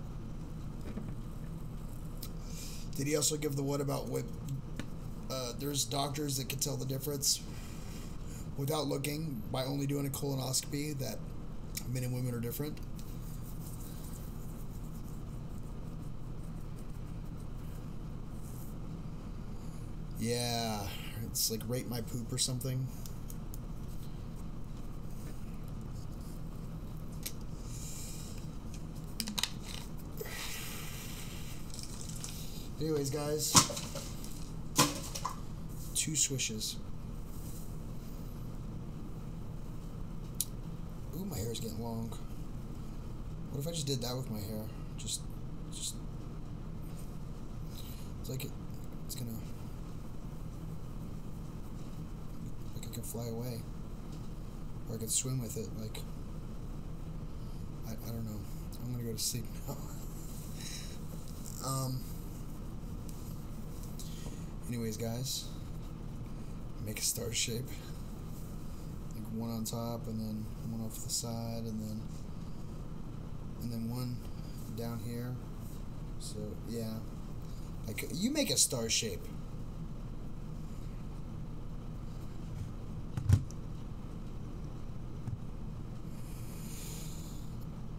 Did he also give the what about what? There's doctors that can tell the difference without looking by only doing a colonoscopy that men and women are different. Yeah, it's like rate my poop or something. Anyways, guys, 2 swishes. Ooh, my hair's getting long. What if I just did that with my hair? Just it's like it's gonna, like I can fly away, or I could swim with it. Like I don't know. I'm gonna go to sleep now. Anyways, guys, make a star shape. one on top, and then one off the side, and then one down here. So yeah, like you make a star shape.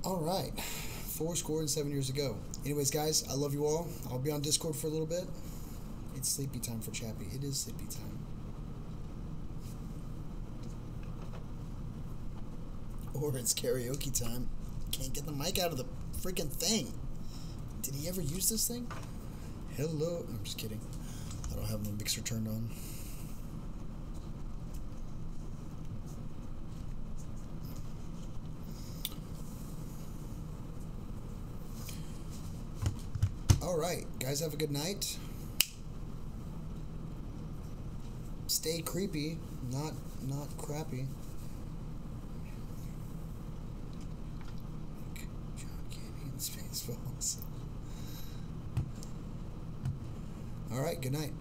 All right, 4 scored and 7 years ago. Anyways, guys, I love you all. I'll be on Discord for a little bit. It's sleepy time for Chappy. It is sleepy time. Or it's karaoke time. Can't get the mic out of the freaking thing. Did he ever use this thing? Hello. I'm just kidding. I don't have my mixer turned on. Alright, guys, have a good night. Stay creepy, not crappy. John Candy and Spaceballs. Alright, good night.